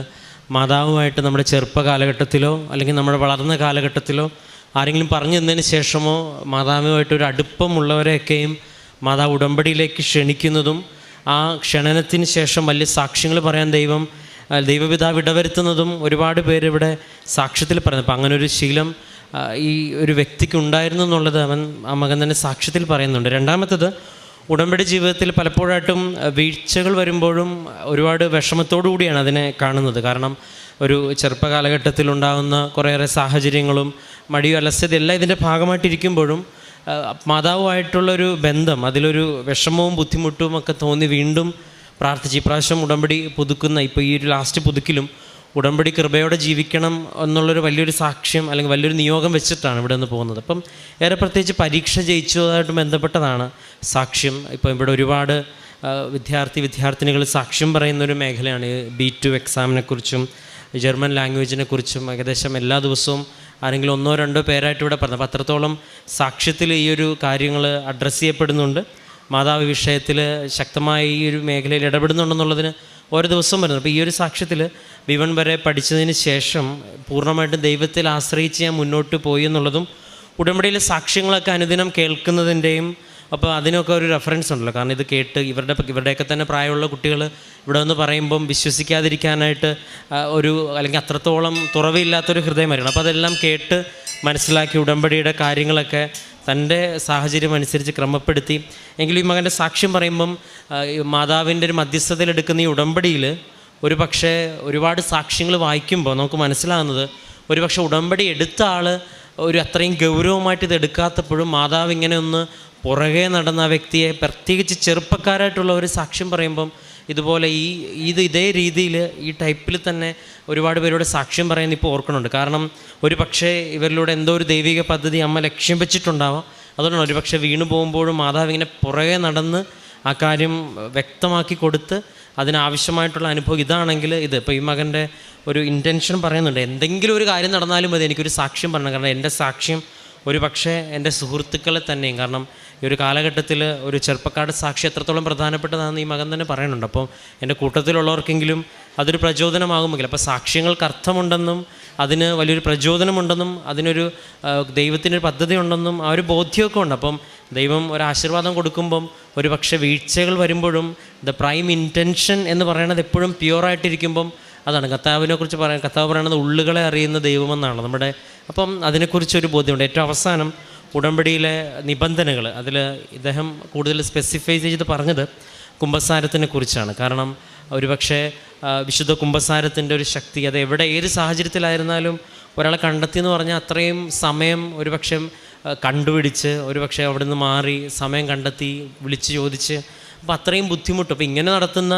Speaker 2: മാതാവുമായിട്ട് നമ്മുടെ ചെറുപ്പ കാലഘട്ടത്തിലോ അല്ലെങ്കിൽ നമ്മുടെ വളർന്ന കാലഘട്ടത്തിലോ ആരെങ്കിലും പറഞ്ഞു തന്നതിന് ശേഷമോ മാതാവുമായിട്ടൊരു അടുപ്പമുള്ളവരെയൊക്കെയും മാതാവ് ഉടമ്പടിയിലേക്ക് ക്ഷണിക്കുന്നതും ആ ക്ഷണനത്തിന് ശേഷം വലിയ സാക്ഷ്യങ്ങൾ പറയാൻ ദൈവപിതാവ് ഇടവരുത്തുന്നതും ഒരുപാട് പേര് ഇവിടെ സാക്ഷ്യത്തിൽ പറയുന്നത്. അപ്പം അങ്ങനെ ഒരു ശീലം ഈ ഒരു വ്യക്തിക്ക് ഉണ്ടായിരുന്നു എന്നുള്ളത് ആ മകൻ തന്നെ സാക്ഷ്യത്തിൽ പറയുന്നുണ്ട്. രണ്ടാമത്തത്, ഉടമ്പടി ജീവിതത്തിൽ പലപ്പോഴായിട്ടും വീഴ്ചകൾ വരുമ്പോഴും ഒരുപാട് വിഷമത്തോടു കൂടിയാണ് അതിനെ കാണുന്നത്. കാരണം ഒരു ചെറുപ്പ കാലഘട്ടത്തിലുണ്ടാകുന്ന കുറേയേറെ സാഹചര്യങ്ങളും മടിയും അലസ്യതയും എല്ലാം ഇതിൻ്റെ ഭാഗമായിട്ടിരിക്കുമ്പോഴും മാതാവുമായിട്ടുള്ളൊരു ബന്ധം, അതിലൊരു വിഷമവും ബുദ്ധിമുട്ടും ഒക്കെ തോന്നി വീണ്ടും പ്രാർത്ഥിച്ച് ഇപ്രാവശ്യം ഉടമ്പടി പുതുക്കുന്ന, ഇപ്പോൾ ഈ ഒരു ലാസ്റ്റ് പുതുക്കിലും ഉടമ്പടി കൃപയോടെ ജീവിക്കണം എന്നുള്ളൊരു വലിയൊരു സാക്ഷ്യം അല്ലെങ്കിൽ വലിയൊരു നിയോഗം വെച്ചിട്ടാണ് ഇവിടെ നിന്ന് പോകുന്നത്. അപ്പം ഏറെ പ്രത്യേകിച്ച് പരീക്ഷ ജയിച്ചതുമായിട്ട് ബന്ധപ്പെട്ടതാണ് സാക്ഷ്യം. ഇപ്പോൾ ഇവിടെ ഒരുപാട് വിദ്യാർത്ഥിനികൾ സാക്ഷ്യം പറയുന്നൊരു മേഖലയാണ്. B2 എക്സാമിനെക്കുറിച്ചും ജർമ്മൻ ലാംഗ്വേജിനെ കുറിച്ചും ഏകദേശം എല്ലാ ദിവസവും ആരെങ്കിലും 1-2 പേരായിട്ട് ഇവിടെ പറഞ്ഞു. അപ്പോൾ അത്രത്തോളം സാക്ഷ്യത്തിൽ ഈ ഒരു കാര്യങ്ങൾ അഡ്രസ്സ് ചെയ്യപ്പെടുന്നുണ്ട്. മാതാവ് വിഷയത്തിൽ ശക്തമായി ഈ ഒരു മേഖലയിൽ ഇടപെടുന്നുണ്ടെന്നുള്ളതിന് ഓരോ ദിവസവും വരുന്നു. അപ്പോൾ ഈ ഒരു സാക്ഷ്യത്തിൽ B1 വരെ പഠിച്ചതിന് ശേഷം പൂർണ്ണമായിട്ടും ദൈവത്തിൽ ആശ്രയിച്ച് ഞാൻ മുന്നോട്ട് പോയി എന്നുള്ളതും ഉടമ്പടിയിലെ സാക്ഷ്യങ്ങളൊക്കെ അനുദിനം കേൾക്കുന്നതിൻ്റെയും അപ്പോൾ അതിനൊക്കെ ഒരു റെഫറൻസ് ഉണ്ടല്ലോ. കാരണം ഇത് കേട്ട് ഇവരുടെയൊക്കെ തന്നെ പ്രായമുള്ള കുട്ടികൾ ഇവിടെ വന്ന് പറയുമ്പം വിശ്വസിക്കാതിരിക്കാനായിട്ട് അല്ലെങ്കിൽ അത്രത്തോളം തുറവില്ലാത്തൊരു ഹൃദയമായിരുന്നു. അപ്പോൾ അതെല്ലാം കേട്ട് മനസ്സിലാക്കി ഉടമ്പടിയുടെ കാര്യങ്ങളൊക്കെ തൻ്റെ സാഹചര്യം അനുസരിച്ച് ക്രമപ്പെടുത്തി. എങ്കിലും ഈ മകൻ്റെ സാക്ഷ്യം പറയുമ്പം മാതാവിൻ്റെ ഒരു മധ്യസ്ഥതയിലെടുക്കുന്ന ഈ ഉടമ്പടിയിൽ ഒരു പക്ഷേ ഒരുപാട് സാക്ഷ്യങ്ങൾ വായിക്കുമ്പോൾ നമുക്ക് മനസ്സിലാകുന്നത് ഒരു പക്ഷേ ഉടമ്പടി എടുത്ത ആൾ ഒരു അത്രയും ഗൗരവമായിട്ട് ഇത് എടുക്കാത്തപ്പോഴും മാതാവ് ഇങ്ങനെ ഒന്ന് പുറകെ നടന്ന ആ വ്യക്തിയെ, പ്രത്യേകിച്ച് ചെറുപ്പക്കാരായിട്ടുള്ള ഒരു സാക്ഷ്യം പറയുമ്പം ഇതുപോലെ ഇതേ രീതിയിൽ ഈ ടൈപ്പിൽ തന്നെ ഒരുപാട് പേരോട് സാക്ഷ്യം പറയാൻ ഇപ്പോൾ ഓർക്കണുണ്ട്. കാരണം ഒരു പക്ഷേ ഇവരിലൂടെ എന്തോ ഒരു ദൈവിക പദ്ധതി അമ്മ ലക്ഷ്യം വെച്ചിട്ടുണ്ടാവാം. അതുകൊണ്ടാണ് ഒരു പക്ഷേ വീണു പോകുമ്പോഴും മാതാവ് ഇങ്ങനെ പുറകെ നടന്ന് ആ കാര്യം വ്യക്തമാക്കി കൊടുത്ത് അതിനാവശ്യമായിട്ടുള്ള അനുഭവം ഇതാണെങ്കിൽ ഇത്. ഇപ്പോൾ ഈ മകൻ്റെ ഒരു ഇൻറ്റൻഷൻ പറയുന്നുണ്ട്, എന്തെങ്കിലും ഒരു കാര്യം നടന്നാലും മതി എനിക്കൊരു സാക്ഷ്യം പറയണം. കാരണം എൻ്റെ സാക്ഷ്യം ഒരു പക്ഷേ എൻ്റെ സുഹൃത്തുക്കളെ തന്നെയും, കാരണം ഈ ഒരു കാലഘട്ടത്തിൽ ഒരു ചെറുപ്പക്കാരുടെ സാക്ഷി എത്രത്തോളം പ്രധാനപ്പെട്ടതാണെന്ന് ഈ മകൻ തന്നെ പറയുന്നുണ്ട്. അപ്പോൾ എൻ്റെ കൂട്ടത്തിലുള്ളവർക്കെങ്കിലും അതൊരു പ്രചോദനമാകുമെങ്കിൽ, അപ്പോൾ സാക്ഷ്യങ്ങൾക്ക് അർത്ഥമുണ്ടെന്നും അതിന് വലിയൊരു പ്രചോദനമുണ്ടെന്നും അതിനൊരു ദൈവത്തിൻ്റെ പദ്ധതി ഉണ്ടെന്നും ആ ഒരു ബോധ്യമൊക്കെ ഉണ്ട്. അപ്പം ദൈവം ഒരാശീർവാദം കൊടുക്കുമ്പം ഒരു പക്ഷേ വീഴ്ചകൾ വരുമ്പോഴും ദ പ്രൈം ഇൻറ്റൻഷൻ എന്ന് പറയുന്നത് എപ്പോഴും പ്യുവറായിട്ടിരിക്കുമ്പം അതാണ് കർത്താവിനെക്കുറിച്ച് കർത്താവ് പറയുന്നത് ഉള്ളുകളെ അറിയുന്ന ദൈവമെന്നാണ് നമ്മുടെ. അപ്പം അതിനെക്കുറിച്ചൊരു ബോധ്യമുണ്ട്. ഏറ്റവും അവസാനം ഉടമ്പടിയിലെ നിബന്ധനകൾ, അതിൽ ഇദ്ദേഹം കൂടുതൽ സ്പെസിഫൈ ചെയ്ത് പറഞ്ഞത് കുമ്പസാരത്തിനെ കുറിച്ചാണ്. കാരണം ഒരുപക്ഷെ വിശുദ്ധ കുമ്പസാരത്തിൻ്റെ ഒരു ശക്തി അത് ഏത് സാഹചര്യത്തിലായിരുന്നാലും ഒരാളെ കണ്ടെത്തി എന്ന് പറഞ്ഞാൽ അത്രയും സമയം ഒരുപക്ഷെ കണ്ടുപിടിച്ച് ഒരുപക്ഷെ അവിടെ നിന്ന് മാറി സമയം കണ്ടെത്തി വിളിച്ച് ചോദിച്ച്, അപ്പോൾ അത്രയും ബുദ്ധിമുട്ട്. അപ്പോൾ ഇങ്ങനെ നടത്തുന്ന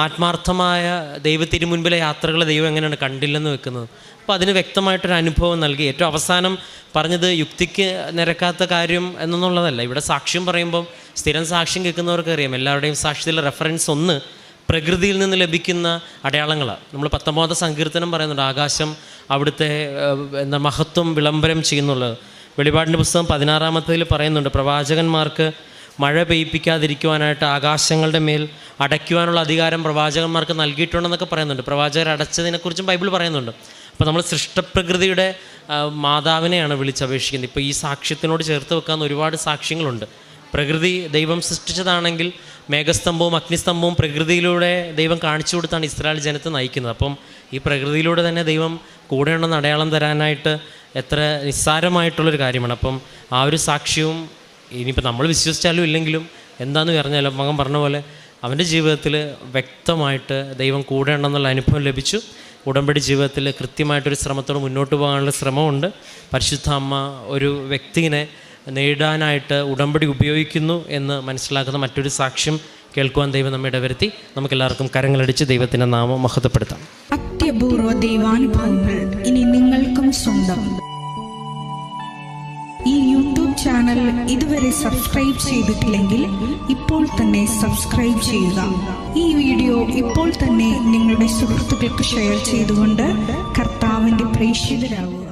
Speaker 2: ആത്മാർത്ഥമായ ദൈവത്തിന് മുൻപിലെ യാത്രകൾ ദൈവം എങ്ങനെയാണ് കണ്ടില്ലെന്ന് വെക്കുന്നത്? അപ്പോൾ അതിന് വ്യക്തമായിട്ടൊരു അനുഭവം നൽകി. ഏറ്റവും അവസാനം പറഞ്ഞത് യുക്തിക്ക് നിരക്കാത്ത കാര്യം എന്നുള്ളതല്ല. ഇവിടെ സാക്ഷ്യം പറയുമ്പം സ്ഥിരം സാക്ഷ്യം കേൾക്കുന്നവർക്ക് അറിയാം, എല്ലാവരുടെയും സാക്ഷ്യത്തിലെ റെഫറൻസ് ഒന്ന് പ്രകൃതിയിൽ നിന്ന് ലഭിക്കുന്ന അടയാളങ്ങളാണ്. നമ്മൾ 19 സങ്കീർത്തനം പറയുന്നുണ്ട്, ആകാശം അവിടുത്തെ മഹത്വം വിളംബരം ചെയ്യുന്നുള്ളത്. വെളിപാടിൻ്റെ പുസ്തകം 16 പറയുന്നുണ്ട്, പ്രവാചകന്മാർക്ക് മഴ പെയ്യിപ്പിക്കാതിരിക്കുവാനായിട്ട് ആകാശങ്ങളുടെ മേൽ അടയ്ക്കുവാനുള്ള അധികാരം പ്രവാചകന്മാർക്ക് നൽകിയിട്ടുണ്ടെന്നൊക്കെ പറയുന്നുണ്ട്. പ്രവാചകർ അടച്ചതിനെക്കുറിച്ചും ബൈബിൾ പറയുന്നുണ്ട്. അപ്പോൾ നമ്മൾ സൃഷ്ടപ്രകൃതിയുടെ മാതാവിനെയാണ് വിളിച്ചപേക്ഷിക്കുന്നത്. ഇപ്പോൾ ഈ സാക്ഷ്യത്തിനോട് ചേർത്ത് വെക്കാവുന്ന ഒരുപാട് സാക്ഷ്യങ്ങളുണ്ട്. പ്രകൃതി ദൈവം സൃഷ്ടിച്ചതാണെങ്കിൽ മേഘസ്തംഭവും അഗ്നിസ്തംഭവും പ്രകൃതിയിലൂടെ ദൈവം കാണിച്ചു കൊടുത്താണ് ഇസ്രായേൽ ജനത്തെ നയിക്കുന്നത്. അപ്പം ഈ പ്രകൃതിയിലൂടെ തന്നെ ദൈവം കൂടെയുണ്ടെന്ന് അടയാളം തരാനായിട്ട് എത്ര നിസ്സാരമായിട്ടുള്ളൊരു കാര്യമാണ്. അപ്പം ആ ഒരു സാക്ഷ്യവും ഇനിയിപ്പോൾ നമ്മൾ വിശ്വസിച്ചാലും ഇല്ലെങ്കിലും എന്താണെന്ന് പറഞ്ഞാലും മകൻ പറഞ്ഞ പോലെ അവൻ്റെ ജീവിതത്തിൽ വ്യക്തമായിട്ട് ദൈവം കൂടെ ഉണ്ടെന്നുള്ള അനുഭവം ലഭിച്ചു. ഉടമ്പടി ജീവിതത്തിൽ കൃത്യമായിട്ടൊരു ശ്രമത്തോട് മുന്നോട്ട് പോകാനുള്ള ശ്രമമുണ്ട്. പരിശുദ്ധ അമ്മ ഒരു വ്യക്തിയെ നേടാനായിട്ട് ഉടമ്പടി ഉപയോഗിക്കുന്നു എന്ന് മനസ്സിലാക്കുന്ന മറ്റൊരു സാക്ഷ്യം കേൾക്കുവാൻ ദൈവം നമ്മെ ഇടവരുത്തി. നമുക്കെല്ലാവർക്കും കരങ്ങളടിച്ച് ദൈവത്തിൻ്റെ നാമം മഹത്വപ്പെടുത്താം.
Speaker 3: അത്യപൂർവ ദൈവാനുഭവങ്ങൾ ഇനി നിങ്ങൾക്കും സ്വന്തം. ഈ യൂട്യൂബ് ചാനൽ ഇതുവരെ സബ്സ്ക്രൈബ് ചെയ്തിട്ടില്ലെങ്കിൽ ഇപ്പോൾ തന്നെ സബ്സ്ക്രൈബ് ചെയ്യുക. ഈ വീഡിയോ ഇപ്പോൾ തന്നെ നിങ്ങളുടെ സുഹൃത്തുക്കൾക്ക് ഷെയർ ചെയ്തുകൊണ്ട് കർത്താവിൻ്റെ പ്രേക്ഷിതരാകുക.